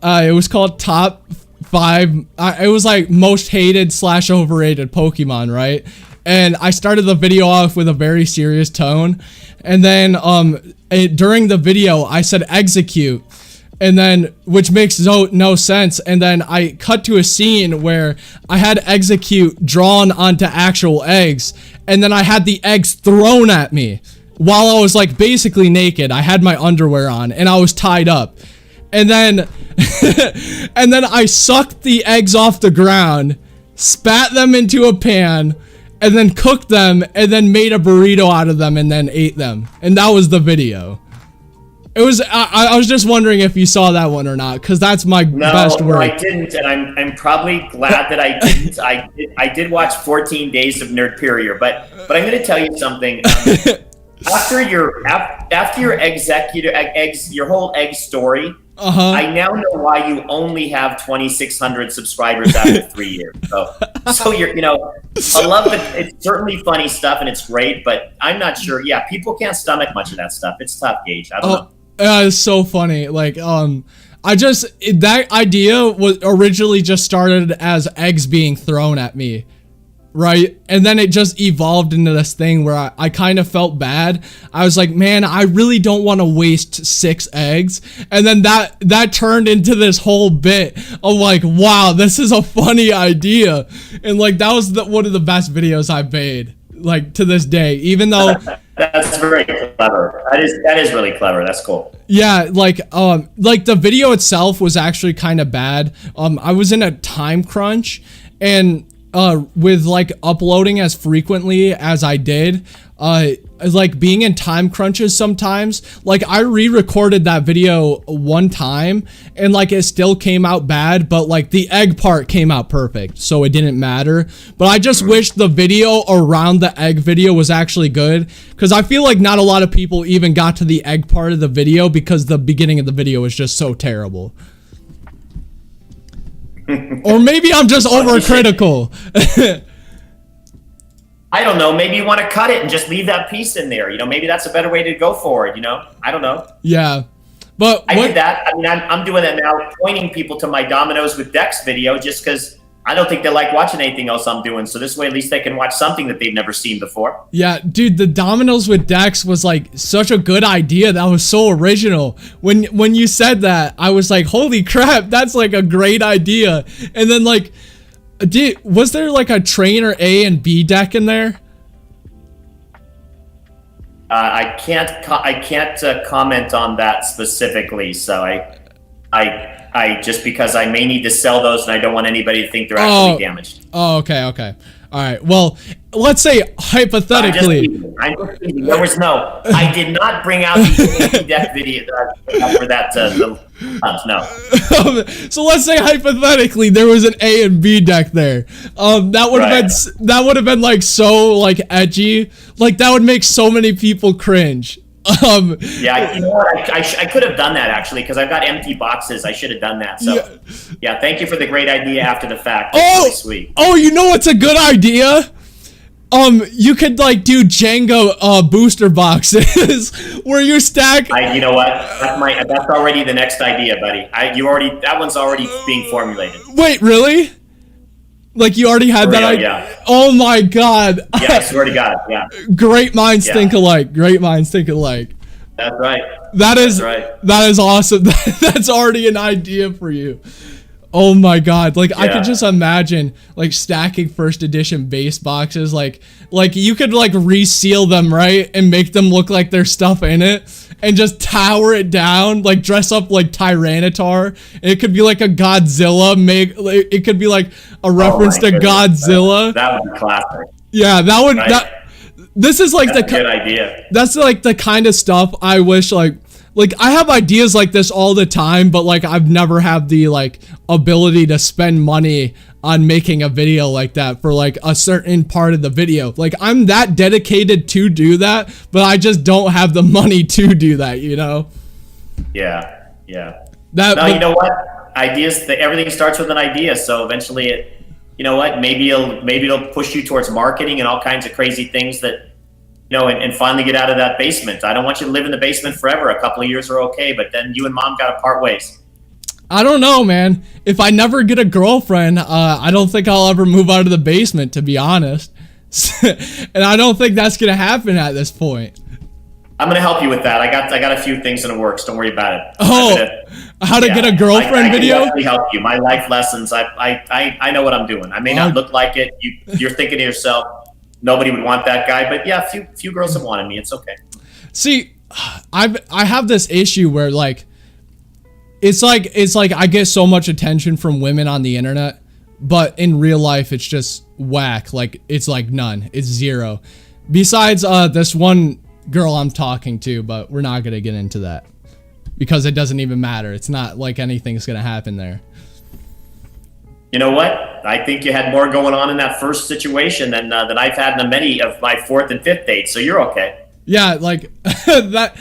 It was called Top 5. It was like most hated / overrated Pokemon, right? And I started the video off with a very serious tone, and then during the video I said execute, and then which makes no sense, and then I cut to a scene where I had execute drawn onto actual eggs, and then I had the eggs thrown at me. while I was like basically naked. I had my underwear on and I was tied up. And then and then I sucked the eggs off the ground, spat them into a pan, and then cooked them, and then made a burrito out of them, and then ate them. And that was the video. It was. I was just wondering if you saw that one or not, because that's my best work. No, I didn't, and I'm probably glad that I didn't. I did watch 14 days of Nerdperior, but I'm going to tell you something. After your your whole egg story, I now know why you only have 2,600 subscribers after 3 years. So you're, I love it. It's certainly funny stuff and it's great, but I'm not sure. Yeah, people can't stomach much of that stuff. It's tough, Gage. I don't know. It's so funny. Like, that idea was originally just started as eggs being thrown at me. Right? And then it just evolved into this thing where I kind of felt bad. I was like, man, I really don't want to waste 6 eggs. And then that turned into this whole bit of like, wow, this is a funny idea. And like, that was one of the best videos I've made, like, to this day, even though that's very clever. That is really clever. That's cool. Yeah, like the video itself was actually kind of bad. I was in a time crunch, and with like uploading as frequently as I did, like being in time crunches sometimes, like I re-recorded that video one time and like it still came out bad, but like the egg part came out perfect, so it didn't matter. But I just wish the video around the egg video was actually good, because I feel like not a lot of people even got to the egg part of the video because the beginning of the video was just so terrible. Or maybe I'm just overcritical. I don't know. Maybe you want to cut it and just leave that piece in there. Maybe that's a better way to go forward. I don't know. Yeah, but I did that. I mean, I'm doing that now, pointing people to my Dominoes with Dex video, just because I don't think they like watching anything else I'm doing. So this way, at least they can watch something that they've never seen before. Yeah, dude, the Dominoes with Dex was like such a good idea. That was so original. When you said that, I was like, holy crap, that's like a great idea. And then like, was there like a trainer A and B deck in there? I can't comment on that specifically. So I just, because I may need to sell those and I don't want anybody to think they're actually damaged. Oh, okay. All right. Well, let's say hypothetically. There was no. I did not bring out the deck video for that. No. So let's say hypothetically there was an A and B deck there. That would have been like so like edgy. Like that would make so many people cringe. Yeah, you know what? I could have done that actually, because I've got empty boxes. I should have done that. So yeah, thank you for the great idea after the fact. That's really sweet. Oh, you know what's a good idea? You could like do Jenga booster boxes where you stack. You know what? That's already the next idea, buddy. That one's already being formulated. Wait, really? Like you already had that idea? Yeah. Oh my god. Yeah, I swear to God. Yeah. Great minds think alike. Great minds think alike. That's right. That is awesome. That's already an idea for you. Oh my god. Like I could just imagine like stacking first edition base boxes, like you could like reseal them, right? And make them look like there's stuff in it and just tower it down, like dress up like Tyranitar. And it could be like a Godzilla, it could be like a reference to Godzilla. That would be classic. Yeah, that would this is like that's a good idea. That's like the kind of stuff I wish like I have ideas like this all the time, but like I've never had the like ability to spend money on making a video like that for like a certain part of the video. Like I'm that dedicated to do that, but I just don't have the money to do that, you know? Yeah. You know what? Everything starts with an idea. So eventually you know what? Maybe it'll push you towards marketing and all kinds of crazy things that, and finally get out of that basement. I don't want you to live in the basement forever. A couple of years are okay, but then you and mom got to part ways. I don't know, man. If I never get a girlfriend, I don't think I'll ever move out of the basement, to be honest. And I don't think that's going to happen at this point. I'm going to help you with that. I got a few things in the works. Don't worry about it. How to get a girlfriend video? I can help you. My life lessons. I know what I'm doing. I may not look like it. You're thinking to yourself, nobody would want that guy, but yeah, a few girls have wanted me. It's okay. See, I have this issue where like it's like I get so much attention from women on the internet, but in real life it's just whack. Like it's like none. It's zero. Besides this one girl I'm talking to, but we're not gonna get into that because it doesn't even matter. It's not like anything's gonna happen there. You know what? I think you had more going on in that first situation than I've had in many of my fourth and fifth dates. So you're okay. Yeah, like that.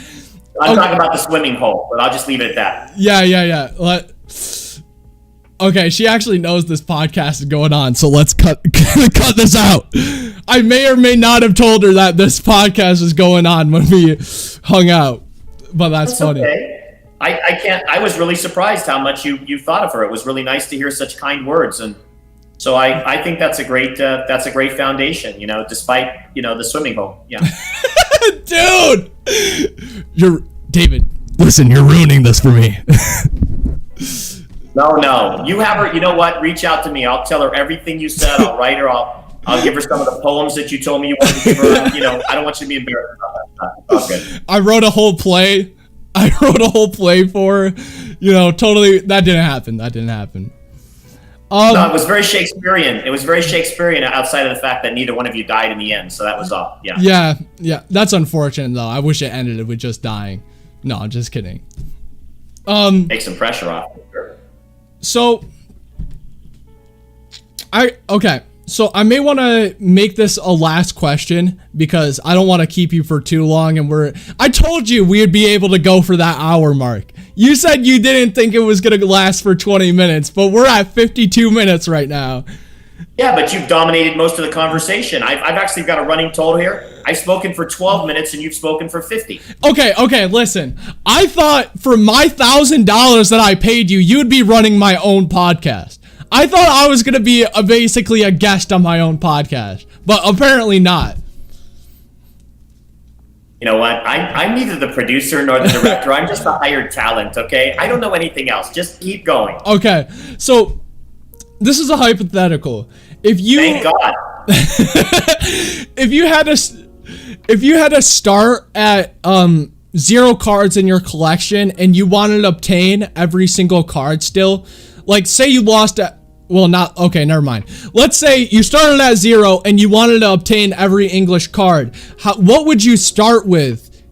I'm talking about the swimming hole, but I'll just leave it at that. Yeah. Okay, she actually knows this podcast is going on, so let's cut this out. I may or may not have told her that this podcast is going on when we hung out, but that's funny. Okay. I was really surprised how much you thought of her. It was really nice to hear such kind words, and so I think that's a great foundation. Despite the swimming hole. Yeah. Dude, David. Listen, you're ruining this for me. No. You have her. You know what? Reach out to me. I'll tell her everything you said. I'll write her. I'll give her some of the poems that you told me you wanted to give her. I don't want you to be embarrassed about that stuff. Okay. I wrote a whole play for her. Totally. That didn't happen. No, it was very Shakespearean. Outside of the fact that neither one of you died in the end. So that was all. Yeah. Yeah. That's unfortunate though. I wish it ended with just dying. No, I'm just kidding. Take some pressure off. Sure. So I may want to make this a last question because I don't want to keep you for too long, and I told you we would be able to go for that hour mark. You said you didn't think it was going to last for 20 minutes, but we're at 52 minutes right now. Yeah, but you've dominated most of the conversation. I've actually got a running total here. I've spoken for 12 minutes and you've spoken for 50. Okay, listen. I thought for my $1,000 that I paid you, you'd be running my own podcast. I thought I was going to be basically a guest on my own podcast, but apparently not. You know what? I'm neither the producer nor the director. I'm just a hired talent, okay? I don't know anything else. Just keep going. Okay, so this is a hypothetical. Thank God. If you had to start at 0 cards in your collection and you wanted to obtain every single card still, like say you lost at never mind. Let's say you started at 0 and you wanted to obtain every English card. What would you start with?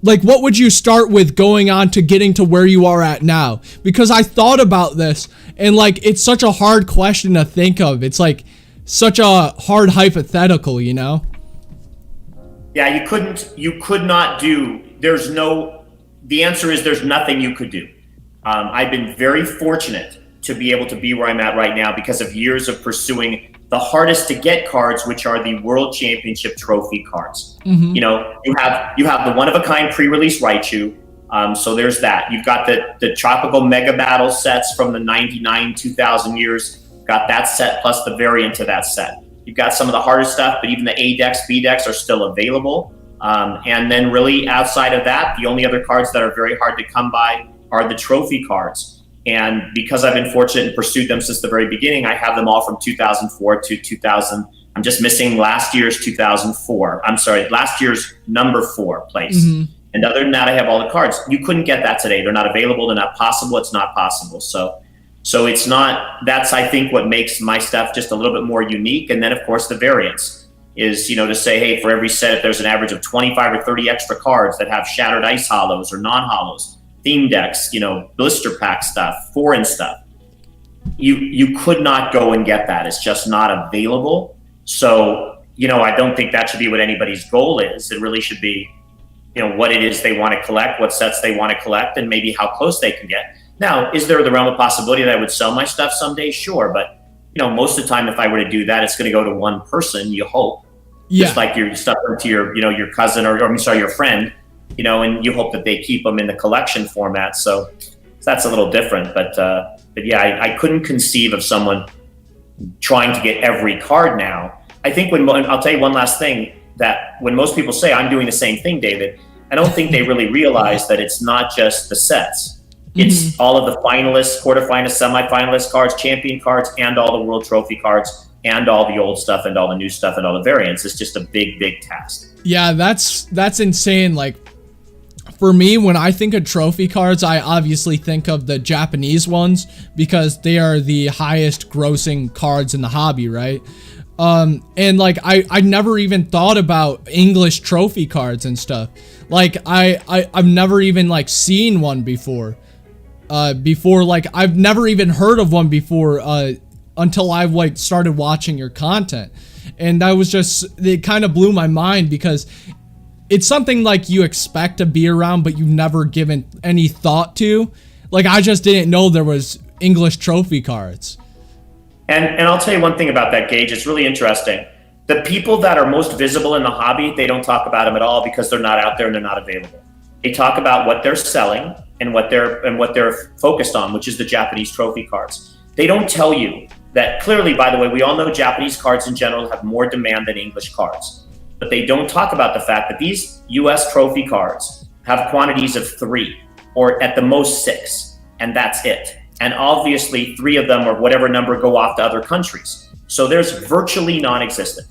Like, what would you start with going on to getting to where you are at now? Because I thought about this and like, it's such a hard question to think of. It's like such a hard hypothetical, Yeah, you could not do, the answer is there's nothing you could do. I've been very fortunate to be able to be where I'm at right now because of years of pursuing the hardest to get cards, which are the World Championship trophy cards. Mm-hmm. You have the one-of-a-kind pre-release Raichu. So there's that. You've got the Tropical Mega Battle sets from the 99, 2000 years. Got that set plus the variant to that set. You've got some of the harder stuff, but even the A decks, B decks are still available. And then really outside of that, the only other cards that are very hard to come by are the trophy cards. And because I've been fortunate and pursued them since the very beginning, I have them all from 2004 to 2000. I'm just missing last year's 2004. I'm sorry, last year's number 4 place. Mm-hmm. And other than that, I have all the cards. You couldn't get that today. They're not available. They're not possible. It's not possible. So it's not, that's, I think, what makes my stuff just a little bit more unique. And then, of course, the variants is, to say, hey, for every set, if there's an average of 25 or 30 extra cards that have shattered ice hollows or non-hollows, theme decks, blister pack stuff, foreign stuff, you could not go and get that. It's just not available. So, I don't think that should be what anybody's goal is. It really should be, what it is they want to collect, what sets they want to collect, and maybe how close they can get. Now, is there the realm of possibility that I would sell my stuff someday? Sure. But, most of the time, if I were to do that, it's going to go to one person, you hope. Yeah. Just like your stuff to your cousin or your friend, and you hope that they keep them in the collection format. So that's a little different. But yeah, I couldn't conceive of someone trying to get every card now. I think I'll tell you one last thing, that when most people say I'm doing the same thing, David, I don't think they really realize that it's not just the sets. It's all of the finalists, quarterfinalists, semifinalist cards, champion cards, and all the World Trophy cards, and all the old stuff, and all the new stuff, and all the variants. It's just a big, big task. Yeah, that's insane. Like, for me, when I think of trophy cards, I obviously think of the Japanese ones because they are the highest grossing cards in the hobby, right? And like I never even thought about English trophy cards and stuff. Like I've never even like seen one before. Like I've never even heard of one before until I've like started watching your content. And it kind of blew my mind because it's something like you expect to be around, but you've never given any thought to. Like I just didn't know there was English trophy cards. And I'll tell you one thing about that, Gage. It's really interesting. The people that are most visible in the hobby, they don't talk about them at all because they're not out there and they're not available. They talk about what they're selling and what they're focused on, which is the Japanese trophy cards. They don't tell you that clearly, by the way, we all know Japanese cards in general have more demand than English cards. But they don't talk about the fact that these US trophy cards have quantities of 3 or at the most 6, and that's it. And obviously 3 of them or whatever number go off to other countries. So there's virtually non-existent.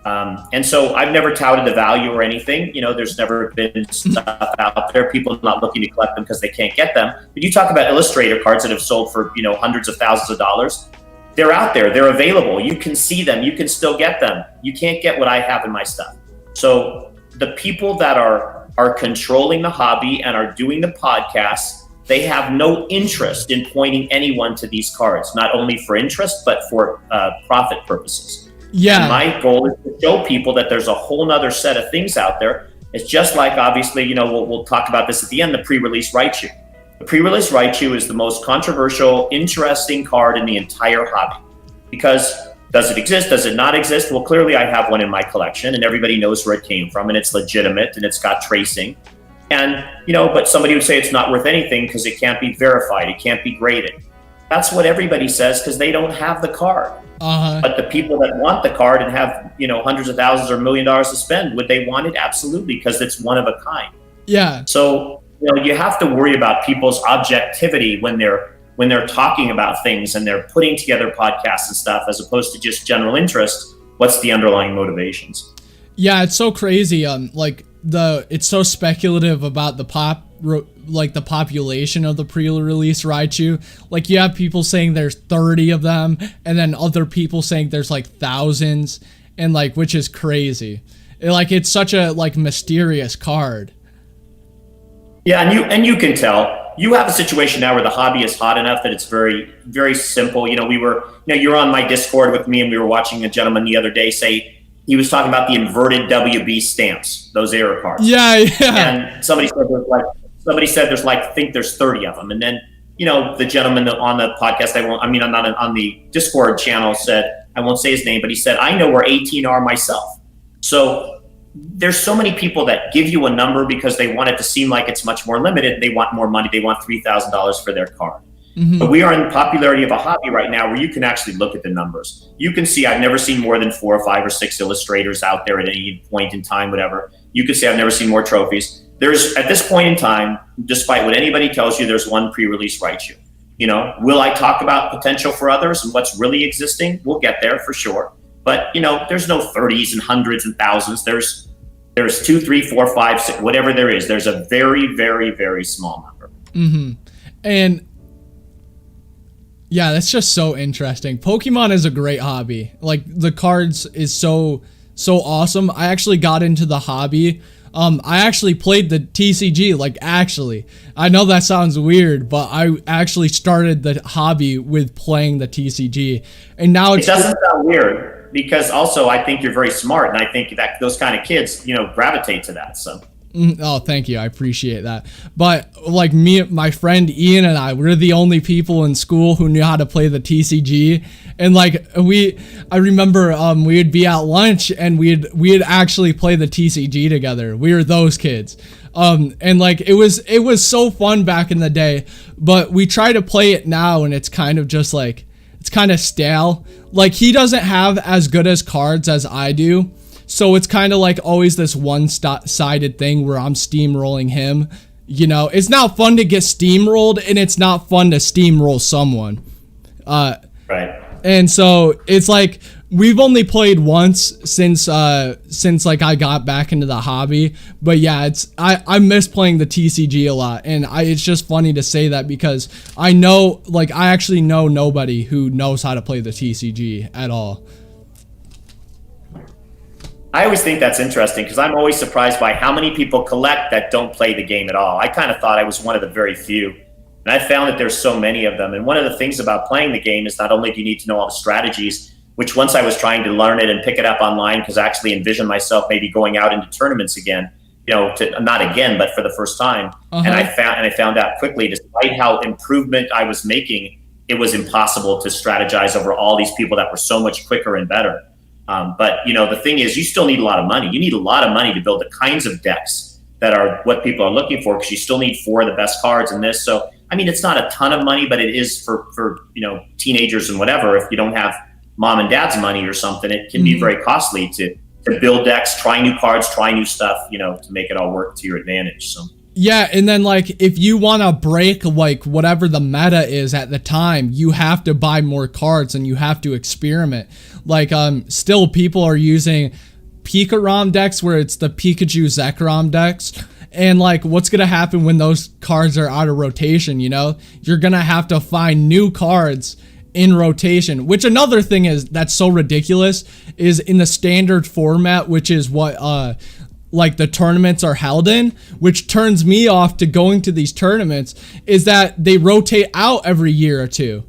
And so I've never touted the value or anything. You know, there's never been stuff out there. People not looking to collect them because they can't get them. But you talk about Illustrator cards that have sold for, you know, hundreds of thousands of dollars. They're out there. They're available. You can see them. You can still get them. You can't get what I have in my stuff. So the people that are controlling the hobby and are doing the podcasts, they have no interest in pointing anyone to these cards, not only for interest, but for profit purposes. Yeah. And my goal is to show people that there's a whole nother set of things out there. It's just like, obviously, you know, we'll talk about this at the end, the pre-release Raichu. The pre-release Raichu is the most controversial, interesting card in the entire hobby. Because does it exist? Does it not exist? Well, clearly I have one in my collection and everybody knows where it came from and it's legitimate and it's got tracing. And, you know, but somebody would say it's not worth anything because it can't be verified. It can't be graded. That's what everybody says because they don't have the card. But the people that want the card and have, you know, hundreds of thousands or $1 million to spend, would they want it? Absolutely, because it's one of a kind. Yeah. So, you know, you have to worry about people's objectivity when they're talking about things and they're putting together podcasts and stuff, as opposed to just general interest. What's the underlying motivations? Yeah, it's so crazy. It's so speculative about the population of the pre-release Raichu. Like you have people saying there's 30 of them, and then other people saying there's like thousands, and like which is crazy. It's such a like mysterious card. Yeah, and you can tell. You have a situation now where the hobby is hot enough that it's very, very simple. You know, you're on my Discord with me, and we were watching a gentleman the other day say he was talking about the inverted WB stamps, those error cards. Yeah. And somebody said there's I think there's 30 of them. And then, you know, the gentleman on the podcast, on the Discord channel said, I won't say his name, but he said, I know where 18 are myself. So there's so many people that give you a number because they want it to seem like it's much more limited. They want more money. They want $3,000 for their card. Mm-hmm. But we are in the popularity of a hobby right now where you can actually look at the numbers. You can see I've never seen more than 4 or 5 or 6 illustrators out there at any point in time, whatever. You could say I've never seen more trophies. There's, at this point in time, despite what anybody tells you, there's one pre-release Raichu. You know, will I talk about potential for others and what's really existing? We'll get there for sure. But, you know, there's no 30s and hundreds and thousands. There's 2, 3, 4, 5, 6, whatever there is. There's a very, very, very small number. Mm-hmm. And yeah, that's just so interesting. Pokemon is a great hobby. Like the cards is so awesome. I actually got into the hobby. I actually played the TCG. I know that sounds weird, but I actually started the hobby with playing the TCG, and now it doesn't sound weird because also I think you're very smart, and I think that those kind of kids, you know, gravitate to that. So. Oh, thank you. I appreciate that. But like me, my friend Ian and I, we're the only people in school who knew how to play the TCG. And like I remember we would be at lunch and we'd actually play the TCG together. We were those kids. And like it was so fun back in the day, but we try to play it now and it's kind of just like, it's kind of stale. Like he doesn't have as good as cards as I do. So it's kind of like always this one-sided thing where I'm steamrolling him. You know, it's not fun to get steamrolled, and it's not fun to steamroll someone. Right. And so it's like We've only played once since like I got back into the hobby, but yeah, I miss playing the TCG a lot, and it's just funny to say that because I actually know nobody who knows how to play the TCG at all. I always think that's interesting because I'm always surprised by how many people collect that don't play the game at all. I kind of thought I was one of the very few, and I found that there's so many of them. And one of the things about playing the game is not only do you need to know all the strategies, which once I was trying to learn it and pick it up online, because I actually envisioned myself maybe going out into tournaments again, not again, but for the first time. And I found out quickly, despite how improvement I was making, it was impossible to strategize over all these people that were so much quicker and better. But the thing is, you still need a lot of money. You need a lot of money to build the kinds of decks that are what people are looking for, because you still need 4 of the best cards in this. So, I mean, it's not a ton of money, but it is for teenagers and whatever. If you don't have mom and dad's money or something, it can be very costly to build decks, try new cards, try new stuff, to make it all work to your advantage. So yeah, and then like if you want to break like whatever the meta is at the time, you have to buy more cards and you have to experiment. Like still people are using Pika-ROM decks where it's the Pikachu Zekrom decks. And like what's going to happen when those cards are out of rotation, You're going to have to find new cards in rotation, which another thing is that's so ridiculous is in the standard format, which is what like the tournaments are held in, which turns me off to going to these tournaments, is that they rotate out every year or two.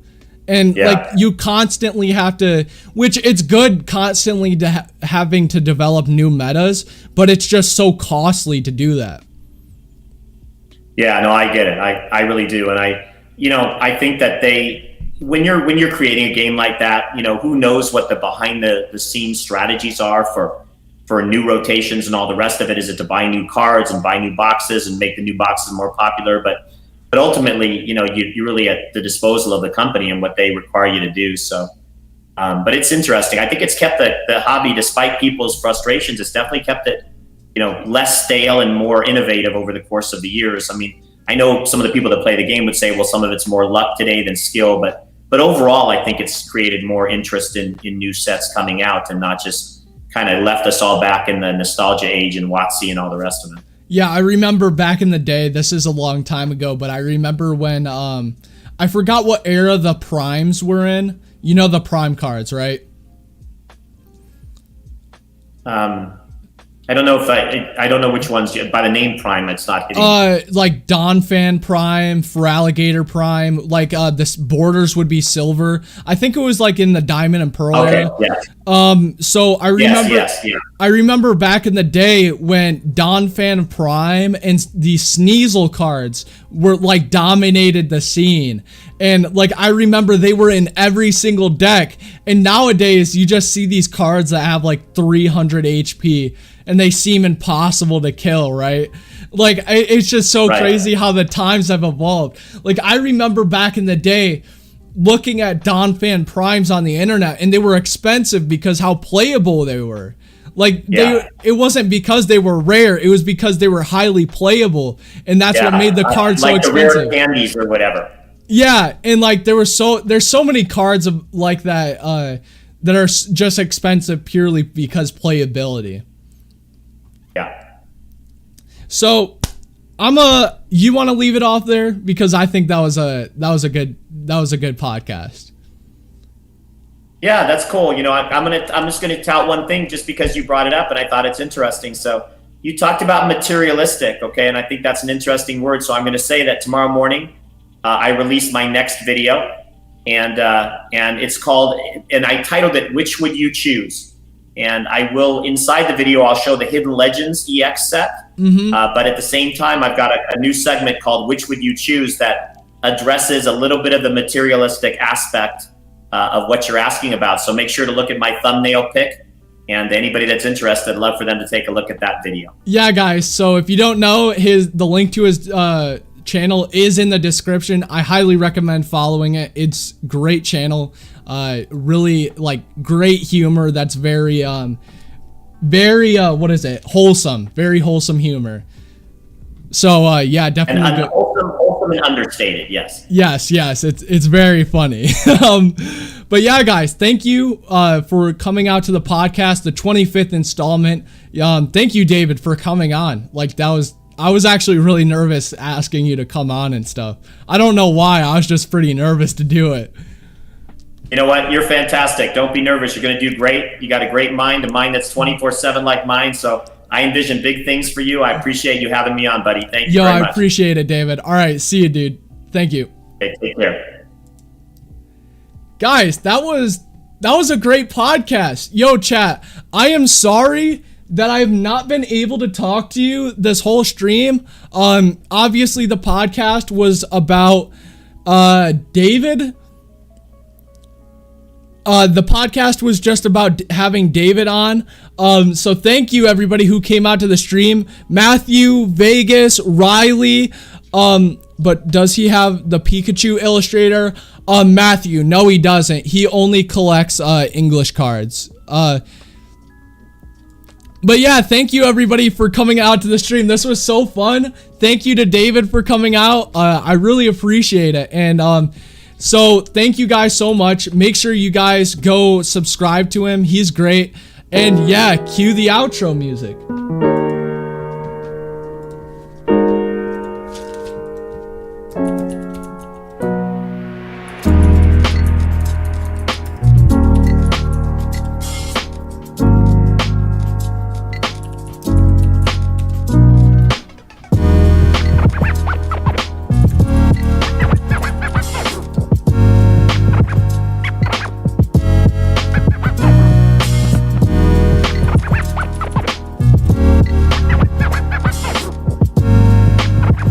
And like you constantly have to, which it's good constantly to having to develop new metas, but it's just so costly to do that. Yeah, no, I get it. I really do. And I think that when you're creating a game like that, who knows what the behind the scenes strategies are for new rotations and all the rest of it. Is it to buy new cards and buy new boxes and make the new boxes more popular? But ultimately, you're really at the disposal of the company and what they require you to do. So, but it's interesting. I think it's kept the hobby, despite people's frustrations, it's definitely kept it, less stale and more innovative over the course of the years. I mean, I know some of the people that play the game would say, well, some of it's more luck today than skill, but overall, I think it's created more interest in new sets coming out and not just kind of left us all back in the nostalgia age and WotC and all the rest of it. Yeah, I remember back in the day, this is a long time ago, but I remember when, I forgot what era the primes were in. The prime cards, right? I don't know if I don't know which ones by the name Prime. It's not hitting. Like Donphan Prime, Feraligatr Prime. Like this borders would be silver. I think it was like in the Diamond and Pearl era. Yeah. So I remember. Yes. I remember back in the day when Donphan Prime and the Sneasel cards were like dominated the scene. And like I remember they were in every single deck. And nowadays you just see these cards that have like 300 HP and they seem impossible to kill, right? Like it's just so crazy how the times have evolved. Like I remember back in the day looking at Donphan Primes on the internet and they were expensive because how playable they were. Like it wasn't because they were rare, it was because they were highly playable, and that's what made the cards so expensive. Like the rare candies or whatever. Yeah, and like there's so many cards of like that that are just expensive purely because playability. Yeah. So you want to leave it off there because I think that was a good podcast. Yeah, that's cool. I'm just gonna tout one thing just because you brought it up and I thought it's interesting. So you talked about materialistic, okay, and I think that's an interesting word. So I'm gonna say that tomorrow morning I release my next video, and it's called, and I titled it "Which Would You Choose?" And I will, inside the video, I'll show the Hidden Legends EX set. But at the same time, I've got a new segment called "Which Would You Choose?" that addresses a little bit of the materialistic aspect of what you're asking about. So make sure to look at my thumbnail pic, and anybody that's interested, I'd love for them to take a look at that video. Yeah, guys. So if you don't know, the link to his channel is in the description. I highly recommend following it. It's great channel. Really like great humor. That's very wholesome. Very wholesome humor. So yeah, definitely. And wholesome wholesome and understated. Yes. Yes, it's very funny. But yeah, guys, thank you for coming out to the podcast, the 25th installment. Thank you, David, for coming on. Like I was actually really nervous asking you to come on and stuff. I don't know why. I was just pretty nervous to do it. You know what? You're fantastic. Don't be nervous. You're going to do great. You got a great mind, a mind that's 24/7 like mine. So I envision big things for you. I appreciate you having me on, buddy. Thank you very much. I appreciate it, David. All right, see you, dude. Thank you. Okay, take care. Guys, that was a great podcast. Yo, chat, I am sorry that I have not been able to talk to you this whole stream. Obviously the podcast was about David. The podcast was just about having David on. So thank you everybody who came out to the stream. Matthew, Vegas, Riley. But does he have the Pikachu illustrator? Matthew, no he doesn't. He only collects English cards. But yeah, thank you everybody for coming out to the stream. This was so fun. Thank you to David for coming out. I really appreciate it. And so thank you guys so much. Make sure you guys go subscribe to him. He's great. And yeah, cue the outro music.